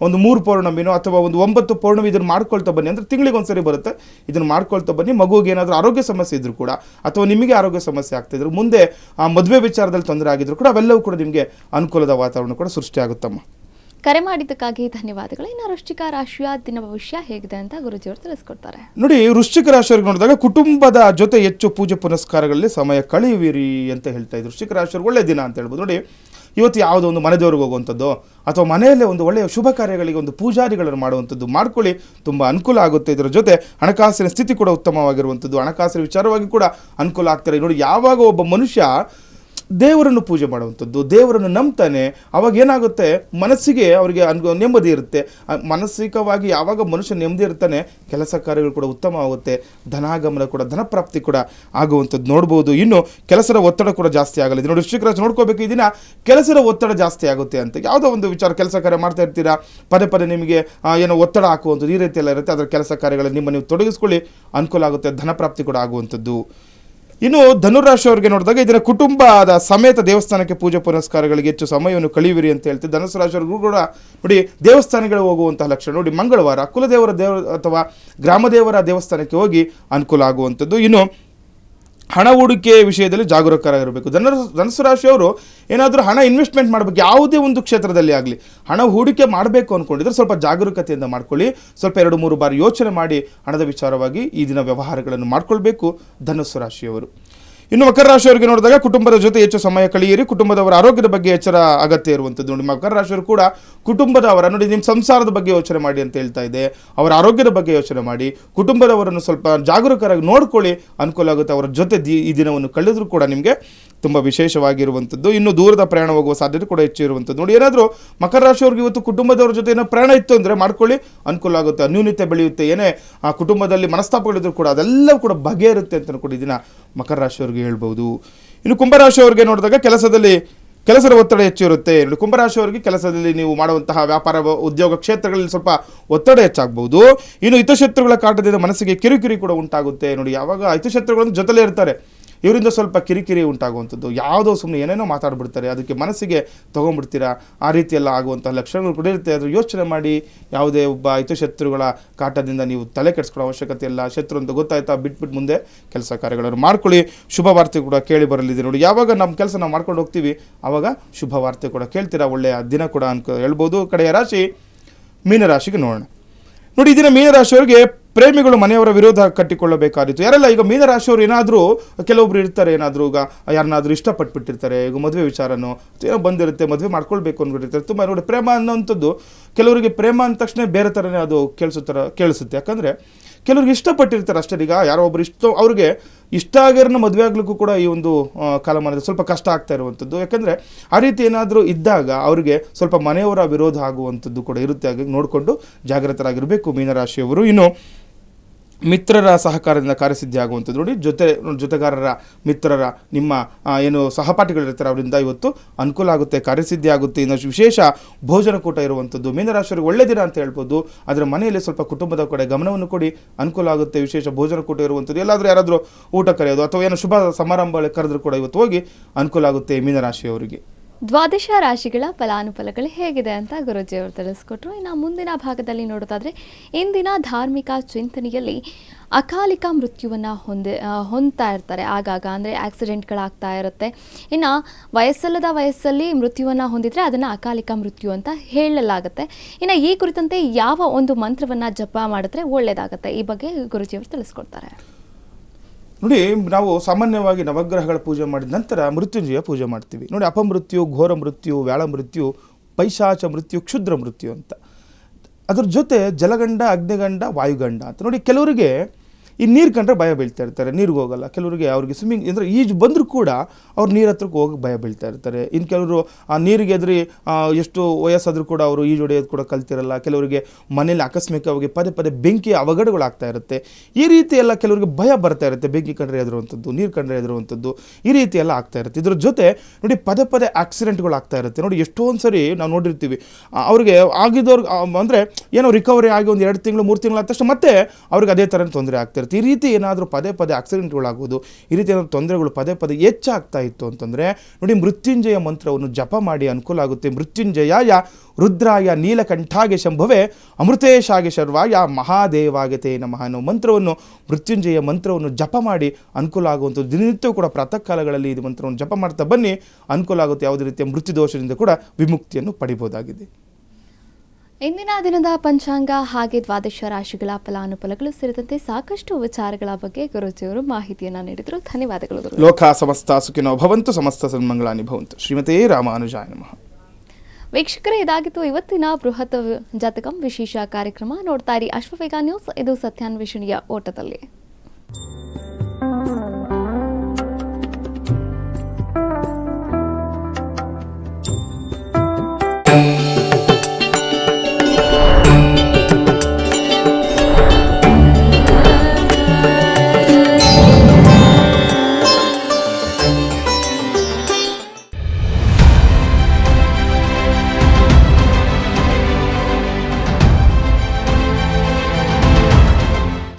ಒಂದು 3 ಪೌರ್ಣಮಿನೋ ಅಥವಾ ಒಂದು 9 ಪೌರ್ಣಮಿ ಇದನ್ನು ಮಾಡ್ಕೊಳ್ತಾ ಬನ್ನಿ, ಅಂದರೆ ತಿಂಗಳಿಗೆ ಒಂದ್ಸರಿ ಬರುತ್ತೆ, ಇದನ್ನು ಮಾಡ್ಕೊಳ್ತಾ ಬನ್ನಿ. ಮಗುವಿಗೆ ಏನಾದರೂ ಆರೋಗ್ಯ ಸಮಸ್ಯೆ ಇದ್ರೂ ಕೂಡ ಅಥವಾ ನಿಮಗೆ ಆರೋಗ್ಯ ಸಮಸ್ಯೆ ಆಗ್ತಿದ್ರು, ಮುಂದೆ ಆ ಮದುವೆ ವಿಚಾರದಲ್ಲಿ ತೊಂದರೆ ಆಗಿದ್ರು ಕೂಡ ಅವೆಲ್ಲವೂ ಕೂಡ ನಿಮಗೆ ಅನುಕೂಲದ ವಾತಾವರಣ ಕೂಡ ಸೃಷ್ಟಿಯಾಗುತ್ತಮ್ಮ. ಕರೆ ಮಾಡಿದ್ದಕ್ಕಾಗಿ ಧನ್ಯವಾದಗಳು. ಇನ್ನು ವೃಶ್ಚಿಕ ರಾಶಿಯ ದಿನ ಭವಿಷ್ಯ ಹೇಗಿದೆ ಅಂತ ಗುರುಜಿಯವರು ತಿಳಿಸ್ಕೊಡ್ತಾರೆ. ನೋಡಿ, ವೃಶ್ಚಿಕ ರಾಶಿಯವ್ರಿಗೆ ನೋಡಿದಾಗ ಕುಟುಂಬದ ಜೊತೆ ಹೆಚ್ಚು ಪೂಜೆ ಪುನಸ್ಕಾರಗಳಲ್ಲಿ ಸಮಯ ಕಳೆಯುವಿರಿ ಅಂತ ಹೇಳ್ತಾ ಇದ್ರು. ವೃಶ್ಚಿಕ ರಾಶಿಯವ್ರಿಗೆ ಒಳ್ಳೆ ದಿನ ಅಂತ ಹೇಳ್ಬೋದು. ನೋಡಿ, ಇವತ್ತು ಯಾವುದೋ ಒಂದು ಮನೆ ದೇವ್ರಿಗೆ ಹೋಗುವಂಥದ್ದು ಅಥವಾ ಮನೆಯಲ್ಲೇ ಒಂದು ಒಳ್ಳೆಯ ಶುಭ ಕಾರ್ಯಗಳಿಗೆ ಒಂದು ಪೂಜಾರಿಗಳನ್ನು ಮಾಡುವಂಥದ್ದು ಮಾಡ್ಕೊಳ್ಳಿ, ತುಂಬ ಅನುಕೂಲ ಆಗುತ್ತೆ. ಇದರ ಜೊತೆ ಹಣಕಾಸಿನ ಸ್ಥಿತಿ ಕೂಡ ಉತ್ತಮವಾಗಿರುವಂಥದ್ದು, ಹಣಕಾಸಿನ ವಿಚಾರವಾಗಿ ಕೂಡ ಅನುಕೂಲ ಆಗ್ತಾರೆ. ನೋಡಿ, ಯಾವಾಗ ಒಬ್ಬ ಮನುಷ್ಯ ದೇವರನ್ನು ಪೂಜೆ ಮಾಡುವಂಥದ್ದು, ದೇವರನ್ನು ನಂಬ್ತಾನೆ, ಅವಾಗ ಏನಾಗುತ್ತೆ, ಮನಸ್ಸಿಗೆ ಅವರಿಗೆ ನೆಮ್ಮದಿ ಇರುತ್ತೆ. ಮಾನಸಿಕವಾಗಿ ಯಾವಾಗ ಮನುಷ್ಯ ನೆಮ್ಮದಿ ಇರ್ತಾನೆ, ಕೆಲಸ ಕಾರ್ಯಗಳು ಕೂಡ ಉತ್ತಮವಾಗುತ್ತೆ, ಧನಾಗಮನ ಕೂಡ ಧನಪ್ರಾಪ್ತಿ ಕೂಡ ಆಗುವಂಥದ್ದು ನೋಡ್ಬೋದು. ಇನ್ನು ಕೆಲಸದ ಒತ್ತಡ ಕೂಡ ಜಾಸ್ತಿ ಆಗಲ್ಲ. ನೋಡಿ, ವೃಶ್ಚಿಕ ರಾಶಿ ನೋಡ್ಕೋಬೇಕು, ಈ ದಿನ ಕೆಲಸದ ಒತ್ತಡ ಜಾಸ್ತಿ ಆಗುತ್ತೆ ಅಂತ. ಯಾವುದೋ ಒಂದು ವಿಚಾರ ಕೆಲಸ ಕಾರ್ಯ ಮಾಡ್ತಾ ಇರ್ತೀರಾ, ಪದೇ ನಿಮಗೆ ಏನೋ ಒತ್ತಡ ಹಾಕುವಂಥದ್ದು ಈ ರೀತಿ ಎಲ್ಲ ಇರುತ್ತೆ. ಅದರ ಕೆಲಸ ಕಾರ್ಯಗಳಲ್ಲಿ ನೀವು ತೊಡಗಿಸ್ಕೊಳ್ಳಿ, ಅನುಕೂಲ ಆಗುತ್ತೆ, ಧನಪ್ರಾಪ್ತಿ ಕೂಡ ಆಗುವಂಥದ್ದು. ಇನ್ನು ಧನುರಾಶಿಯವರಿಗೆ ನೋಡಿದಾಗ ಇದರ ಕುಟುಂಬದ ಸಮೇತ ದೇವಸ್ಥಾನಕ್ಕೆ ಪೂಜೆ ಪುನಸ್ಕಾರಗಳಿಗೆ ಹೆಚ್ಚು ಸಮಯವನ್ನು ಕಳೆಯುವಿರಿ ಅಂತ ಹೇಳ್ತೀವಿ. ಧನುಸು ರಾಶಿಯವರಿಗೂ ಕೂಡ ನೋಡಿ ದೇವಸ್ಥಾನಗಳಿಗೆ ಹೋಗುವಂತಹ ಲಕ್ಷಣ. ನೋಡಿ, ಮಂಗಳವಾರ ಕುಲದೇವರ ಅಥವಾ ಗ್ರಾಮದೇವರ ದೇವಸ್ಥಾನಕ್ಕೆ ಹೋಗಿ ಅನುಕೂಲ ಆಗುವಂಥದ್ದು. ಇನ್ನು ಹಣ ಹೂಡಿಕೆ ವಿಷಯದಲ್ಲಿ ಜಾಗರೂಕರಾಗಿರಬೇಕು. ಧನುಸು ರಾಶಿಯವರು ಏನಾದರೂ ಹಣ ಇನ್ವೆಸ್ಟ್ಮೆಂಟ್ ಮಾಡಬೇಕು, ಯಾವುದೇ ಒಂದು ಕ್ಷೇತ್ರದಲ್ಲಿ ಆಗಲಿ ಹಣ ಹೂಡಿಕೆ ಮಾಡಬೇಕು ಅಂದ್ಕೊಂಡಿದ್ರೆ ಸ್ವಲ್ಪ ಜಾಗರೂಕತೆಯಿಂದ ಮಾಡ್ಕೊಳ್ಳಿ. ಸ್ವಲ್ಪ 2-3 ಬಾರಿ ಯೋಚನೆ ಮಾಡಿ ಹಣದ ವಿಚಾರವಾಗಿ ಈ ದಿನ ವ್ಯವಹಾರಗಳನ್ನು ಮಾಡ್ಕೊಳ್ಬೇಕು ಧನುಸು ರಾಶಿಯವರು. ಇನ್ನು ಮಕರ ರಾಶಿಯವರಿಗೆ ನೋಡಿದಾಗ ಕುಟುಂಬದ ಜೊತೆ ಹೆಚ್ಚು ಸಮಯ ಕಳೆಯಿರಿ, ಕುಟುಂಬದವರ ಆರೋಗ್ಯದ ಬಗ್ಗೆ ಎಚ್ಚರ ಅಗತ್ಯ ಇರುವಂಥದ್ದು. ನೋಡಿ, ಮಕರ ರಾಶಿಯವರು ಕೂಡ ಕುಟುಂಬದವರ ನೋಡಿ ನಿಮ್ಮ ಸಂಸಾರದ ಬಗ್ಗೆ ಯೋಚನೆ ಮಾಡಿ ಅಂತ ಹೇಳ್ತಾ ಇದೆ, ಅವರ ಆರೋಗ್ಯದ ಬಗ್ಗೆ ಯೋಚನೆ ಮಾಡಿ, ಕುಟುಂಬದವರನ್ನು ಸ್ವಲ್ಪ ಜಾಗರೂಕರಾಗಿ ನೋಡ್ಕೊಳ್ಳಿ, ಅನುಕೂಲ ಆಗುತ್ತೆ. ಅವರ ಜೊತೆ ಈ ದಿನವನ್ನು ಕಳೆದರೂ ಕೂಡ ನಿಮಗೆ ತುಂಬ ವಿಶೇಷವಾಗಿರುವಂಥದ್ದು. ಇನ್ನು ದೂರದ ಪ್ರಯಾಣ ಹೋಗುವ ಸಾಧ್ಯತೆ ಕೂಡ ಹೆಚ್ಚು ಇರುವಂಥದ್ದು. ನೋಡಿ, ಏನಾದರೂ ಮಕರ ರಾಶಿಯವ್ರಿಗೆ ಇವತ್ತು ಕುಟುಂಬದವ್ರ ಜೊತೆ ಏನೋ ಪ್ರಯಾಣ ಇತ್ತು ಅಂದರೆ ಮಾಡ್ಕೊಳ್ಳಿ, ಅನುಕೂಲ ಆಗುತ್ತೆ, ಅನ್ಯೂನ್ಯತೆ ಬೆಳೆಯುತ್ತೆ. ಏನೇ ಆ ಕುಟುಂಬದಲ್ಲಿ ಮನಸ್ತಾಪಗಳಿದ್ರು ಕೂಡ ಅದೆಲ್ಲವೂ ಕೂಡ ಬಗೆಯಿರುತ್ತೆ ಅಂತ ಕೂಡ ಇದನ್ನ ಮಕರ ರಾಶಿಯವ್ರಿಗೆ ಹೇಳ್ಬೋದು. ಇನ್ನು ಕುಂಭರಾಶಿಯವರಿಗೆ ನೋಡಿದಾಗ ಕೆಲಸದ ಒತ್ತಡ ಹೆಚ್ಚು ಇರುತ್ತೆ. ನೋಡಿ, ಕುಂಭರಾಶಿಯವರಿಗೆ ಕೆಲಸದಲ್ಲಿ ನೀವು ಮಾಡುವಂತಹ ವ್ಯಾಪಾರ ಉದ್ಯೋಗ ಕ್ಷೇತ್ರಗಳಲ್ಲಿ ಸ್ವಲ್ಪ ಒತ್ತಡ ಹೆಚ್ಚಾಗಬಹುದು. ಇನ್ನು ಹಿತಶತ್ರುಗಳ ಕಾಟದಿಂದ ಮನಸ್ಸಿಗೆ ಕಿರಿಕಿರಿ ಕೂಡ ಉಂಟಾಗುತ್ತೆ. ನೋಡಿ, ಯಾವಾಗ ಹಿತಶತ್ರುಗಳನ್ನು ಜೊತೆಲೇ ಇರ್ತಾರೆ, ಇವರಿಂದ ಸ್ವಲ್ಪ ಕಿರಿಕಿರಿ ಉಂಟಾಗುವಂಥದ್ದು, ಯಾವುದೋ ಸುಮ್ಮನೆ ಏನೇನೋ ಮಾತಾಡ್ಬಿಡ್ತಾರೆ, ಅದಕ್ಕೆ ಮನಸ್ಸಿಗೆ ತೊಗೊಂಡ್ಬಿಡ್ತೀರಾ, ಆ ರೀತಿಯೆಲ್ಲ ಆಗುವಂಥ ಲಕ್ಷಣಗಳು ಕೂಡ ಇರುತ್ತೆ. ಅದು ಯೋಚನೆ ಮಾಡಿ, ಯಾವುದೇ ಒಬ್ಬ ಹಿತಶತ್ರುಗಳ ಕಾಟದಿಂದ ನೀವು ತಲೆ ಕೆಡಿಸ್ಕೊಳ್ಳೋ ಅವಶ್ಯಕತೆ ಇಲ್ಲ. ಶತ್ರು ಅಂತ ಗೊತ್ತಾಯ್ತಾ, ಬಿಟ್ಬಿಟ್ಟು ಮುಂದೆ ಕೆಲಸ ಕಾರ್ಯಗಳನ್ನು ಮಾಡ್ಕೊಳ್ಳಿ. ಶುಭ ವಾರ್ತೆ ಕೂಡ ಕೇಳಿ ಬರಲಿದೆ. ನೋಡಿ, ಯಾವಾಗ ನಮ್ಮ ಕೆಲಸ ನಾವು ಮಾಡ್ಕೊಂಡು ಹೋಗ್ತೀವಿ ಆವಾಗ ಶುಭ ವಾರ್ತೆ ಕೂಡ ಕೇಳ್ತೀರಾ, ಒಳ್ಳೆಯ ದಿನ ಕೂಡ ಹೇಳ್ಬೋದು. ಕಡೆಯ ರಾಶಿ ಮೀನರಾಶಿಗೆ ನೋಡೋಣ. ನೋಡಿ, ಈ ದಿನ ಮೀನರಾಶಿಯವರಿಗೆ ಪ್ರೇಮಿಗಳು ಮನೆಯವರ ವಿರೋಧ ಕಟ್ಟಿಕೊಳ್ಳಬೇಕಾದಿತ್ತು. ಯಾರೆಲ್ಲ ಈಗ ಮೀನರಾಶಿಯವರು ಏನಾದರೂ ಕೆಲವೊಬ್ರು ಇರ್ತಾರೆ, ಏನಾದರೂ ಈಗ ಯಾರನ್ನಾದರೂ ಇಷ್ಟಪಟ್ಬಿಟ್ಟಿರ್ತಾರೆ, ಈಗ ಮದುವೆ ವಿಚಾರನೋ ಏನೋ ಬಂದಿರುತ್ತೆ, ಮದುವೆ ಮಾಡ್ಕೊಳ್ಬೇಕು ಅಂದ್ಬಿಟ್ಟಿರ್ತಾರೆ. ತುಂಬ ನೋಡಿ, ಪ್ರೇಮ ಅನ್ನೋವಂಥದ್ದು ಕೆಲವರಿಗೆ ಪ್ರೇಮ ಅಂದ ತಕ್ಷಣ ಬೇರೆ ಥರನೇ ಅದು ಕೇಳಿಸುತ್ತೆ. ಯಾಕಂದರೆ ಕೆಲವ್ರಿಗೆ ಇಷ್ಟಪಟ್ಟಿರ್ತಾರೆ ಅಷ್ಟೇ. ಈಗ ಯಾರೋ ಒಬ್ರು ಅವ್ರಿಗೆ ಇಷ್ಟ ಆಗಿರೋನ ಮದುವೆ ಆಗ್ಲಿಕ್ಕೂ ಕೂಡ ಈ ಒಂದು ಕಾಲಮಾನದಲ್ಲಿ ಸ್ವಲ್ಪ ಕಷ್ಟ ಆಗ್ತಾ ಇರುವಂಥದ್ದು. ಯಾಕಂದರೆ ಆ ರೀತಿ ಏನಾದರೂ ಇದ್ದಾಗ ಅವರಿಗೆ ಸ್ವಲ್ಪ ಮನೆಯವರ ವಿರೋಧ ಆಗುವಂಥದ್ದು ಕೂಡ ಇರುತ್ತೆ. ಹಾಗಾಗಿ ನೋಡಿಕೊಂಡು ಜಾಗೃತರಾಗಿರಬೇಕು ಮೀನರಾಶಿಯವರು. ಇನ್ನು ಮಿತ್ರರ ಸಹಕಾರದಿಂದ ಕಾರ್ಯಸಿದ್ಧಿ ಆಗುವಂಥದ್ದು. ನೋಡಿ ಜೊತೆಗಾರರ ಮಿತ್ರರ ನಿಮ್ಮ ಏನು ಸಹಪಾಠಿಗಳಿರ್ತಾರೆ ಅವರಿಂದ ಇವತ್ತು ಅನುಕೂಲ ಆಗುತ್ತೆ, ಕಾರ್ಯಸಿದ್ಧಿ ಆಗುತ್ತೆ. ಇನ್ನು ವಿಶೇಷ ಭೋಜನ ಕೂಟ ಇರುವಂಥದ್ದು. ಮೀನರಾಶಿಯವರಿಗೆ ಒಳ್ಳೆ ದಿನ ಅಂತ ಹೇಳ್ಬೋದು. ಅದರ ಮನೆಯಲ್ಲಿ ಸ್ವಲ್ಪ ಕುಟುಂಬದ ಕಡೆ ಗಮನವನ್ನು ಕೊಡಿ, ಅನುಕೂಲ ಆಗುತ್ತೆ. ವಿಶೇಷ ಭೋಜನ ಕೂಟ ಇರುವಂಥದ್ದು, ಎಲ್ಲಾದರೂ ಯಾರಾದರೂ ಊಟ ಕರೆಯೋದು ಅಥವಾ ಏನೋ ಶುಭ ಸಮಾರಂಭ ಕರೆದರೂ ಕೂಡ ಇವತ್ತು ಹೋಗಿ ಅನುಕೂಲ ಆಗುತ್ತೆ ಮೀನರಾಶಿಯವರಿಗೆ. ದ್ವಾದಶ ರಾಶಿಗಳ ಫಲಾನುಫಲಗಳು ಹೇಗಿದೆ ಅಂತ ಗುರೂಜಿಯವರು ತಿಳಿಸ್ಕೊಟ್ರು. ಇನ್ನು ಮುಂದಿನ ಭಾಗದಲ್ಲಿ ನೋಡೋದಾದರೆ ಇಂದಿನ ಧಾರ್ಮಿಕ ಚಿಂತನೆಯಲ್ಲಿ ಅಕಾಲಿಕ ಮೃತ್ಯುವನ್ನು ಹೊಂದ್ತಾ ಇರ್ತಾರೆ ಆಗಾಗ, ಅಂದರೆ ಆಕ್ಸಿಡೆಂಟ್ಗಳಾಗ್ತಾ ಇರುತ್ತೆ. ಇನ್ನು ವಯಸ್ಸಲ್ಲದ ವಯಸ್ಸಲ್ಲಿ ಮೃತ್ಯುವನ್ನು ಹೊಂದಿದರೆ ಅದನ್ನು ಅಕಾಲಿಕ ಮೃತ್ಯು ಅಂತ ಹೇಳಲಾಗುತ್ತೆ. ಇನ್ನು ಈ ಕುರಿತಂತೆ ಯಾವ ಒಂದು ಮಂತ್ರವನ್ನು ಜಪ ಮಾಡಿದ್ರೆ ಒಳ್ಳೆಯದಾಗುತ್ತೆ, ಈ ಬಗ್ಗೆ ಗುರೂಜಿಯವರು ತಿಳಿಸ್ಕೊಡ್ತಾರೆ. ನೋಡಿ, ನಾವು ಸಾಮಾನ್ಯವಾಗಿ ನವಗ್ರಹಗಳ ಪೂಜೆ ಮಾಡಿದ ನಂತರ ಮೃತ್ಯುಂಜಯ ಪೂಜೆ ಮಾಡ್ತೀವಿ. ನೋಡಿ, ಅಪಮೃತ್ಯು, ಘೋರ ಮೃತ್ಯು, ವ್ಯಾಳ ಮೃತ್ಯು, ಪೈಶಾಚ ಮೃತ್ಯು, ಕ್ಷುದ್ರ ಮೃತ್ಯು ಅಂತ. ಅದ್ರ ಜೊತೆ ಜಲಗಂಡ, ಅಗ್ನಿಗಂಡ, ವಾಯುಗಂಡ ಅಂತ. ನೋಡಿ, ಕೆಲವರಿಗೆ ಈ ನೀರು ಕಂಡ್ರೆ ಭಯ ಬೀಳ್ತಾ ಇರ್ತಾರೆ, ನೀರಿಗೆ ಹೋಗಲ್ಲ. ಕೆಲವರಿಗೆ ಅವ್ರಿಗೆ ಸ್ವಿಮ್ಮಿಂಗ್ ಅಂದರೆ ಈಜು ಬಂದರೂ ಕೂಡ ಅವ್ರು ನೀರು ಹತ್ರಕ್ಕೆ ಹೋಗಿ ಭಯ ಬೀಳ್ತಾ ಇರ್ತಾರೆ. ಇನ್ನು ಕೆಲವರು ಆ ನೀರಿಗೆ ಎದುರಿ ಎಷ್ಟು ವಯಸ್ಸಾದರೂ ಕೂಡ ಅವರು ಈಜು ಹೊಡೆಯೋದು ಕೂಡ ಕಲ್ತಿರಲ್ಲ. ಕೆಲವರಿಗೆ ಮನೇಲಿ ಆಕಸ್ಮಿಕವಾಗಿ ಪದೇ ಪದೇ ಬೆಂಕಿ ಅವಘಡಗಳಾಗ್ತಾ ಇರುತ್ತೆ. ಈ ರೀತಿ ಎಲ್ಲ ಕೆಲವರಿಗೆ ಭಯ ಬರ್ತಾ ಇರುತ್ತೆ, ಬೆಂಕಿ ಕಂಡ್ರೆ ಎದುರುವಂಥದ್ದು, ನೀರು ಕಂಡ್ರೆ ಎದುರುವಂಥದ್ದು, ಈ ರೀತಿ ಎಲ್ಲ ಆಗ್ತಾ ಇರುತ್ತೆ. ಇದ್ರ ಜೊತೆ ನೋಡಿ, ಪದೇ ಪದೇ ಆಕ್ಸಿಡೆಂಟ್ಗಳು ಆಗ್ತಾ ಇರುತ್ತೆ. ನೋಡಿ, ಎಷ್ಟೊಂದು ಸರಿ ನಾವು ನೋಡಿರ್ತೀವಿ, ಅವ್ರಿಗೆ ಆಗಿದ್ದವ್ರಿಗೆ ಅಂದರೆ ಏನೋ ರಿಕವರಿ ಆಗಿ ಒಂದು 2 ತಿಂಗಳು 3 ತಿಂಗಳು ಆದ ತಕ್ಷಣ ಮತ್ತೆ ಅವ್ರಿಗೆ ಅದೇ ಥರ ತೊಂದರೆ ಆಗ್ತಾ ಇರುತ್ತೆ. ಈ ರೀತಿ ಏನಾದರೂ ಪದೇ ಪದೇ ಆಕ್ಸಿಡೆಂಟ್ಗಳಾಗೋದು, ಈ ರೀತಿ ಏನಾದರೂ ತೊಂದರೆಗಳು ಪದೇ ಪದೇ ಹೆಚ್ಚಾಗ್ತಾ ಇತ್ತು ಅಂತಂದರೆ ನೋಡಿ, ಮೃತ್ಯುಂಜಯ ಮಂತ್ರವನ್ನು ಜಪ ಮಾಡಿ ಅನುಕೂಲ ಆಗುತ್ತೆ. ಮೃತ್ಯುಂಜಯಾಯ ರುದ್ರಾಯ ನೀಲಕಂಠಾಗೆ ಶಂಭವೇ ಅಮೃತೇಶಾಗೆ ಶರ್ವಾಯ ಮಹಾದೇವಾಗೆ ತೇ ನಮಃ ಅನ್ನೋ ಮಂತ್ರವನ್ನು, ಮೃತ್ಯುಂಜಯ ಮಂತ್ರವನ್ನು ಜಪ ಮಾಡಿ ಅನುಕೂಲ ಆಗುವಂಥದ್ದು. ದಿನನಿತ್ಯವೂ ಕೂಡ ಪ್ರಾತಃ ಕಾಲಗಳಲ್ಲಿ ಇದು ಮಂತ್ರವನ್ನು ಜಪ ಮಾಡ್ತಾ ಬನ್ನಿ, ಅನುಕೂಲ ಆಗುತ್ತೆ. ಯಾವುದೇ ರೀತಿಯ ಮೃತ್ಯುದೋಷದಿಂದ ಕೂಡ ವಿಮುಕ್ತಿಯನ್ನು ಪಡಿಬೋದಾಗಿದೆ. ಇಂದಿನ ದಿನದ ಪಂಚಾಂಗ ಹಾಗೆ ದ್ವಾದಶ ರಾಶಿಗಳ ಫಲಾನುಫಲಗಳು ಸೇರಿದಂತೆ ಸಾಕಷ್ಟು ವಿಚಾರಗಳ ಬಗ್ಗೆ ಗುರೂಜಿಯವರು ಮಾಹಿತಿಯನ್ನು ನೀಡಿದರು. ಧನ್ಯವಾದಗಳು. ಲೋಕ ಸಮಸ್ತ ಸುಖಿನೋ ಭವಂತು, ಸಮಸ್ತ ಸನ್ಮಂಗಳಾನಿ ಭವಂತು. ಶ್ರೀಮತೇ ರಾಮಾನುಜಾಯ ನಮಃ. ವೀಕ್ಷಕರೇ, ಇದಾಗಿತ್ತು ಇವತ್ತಿನ ಬೃಹತ್ ಜಾತಕಂ ವಿಶೇಷ ಕಾರ್ಯಕ್ರಮ. ನೋಡ್ತಾ ಇರಿ ಅಶ್ವವೇಗ ನ್ಯೂಸ್, ಇದು ಸತ್ಯಾನ್ವೇಷಣೆಯ ಓಟದಲ್ಲಿ.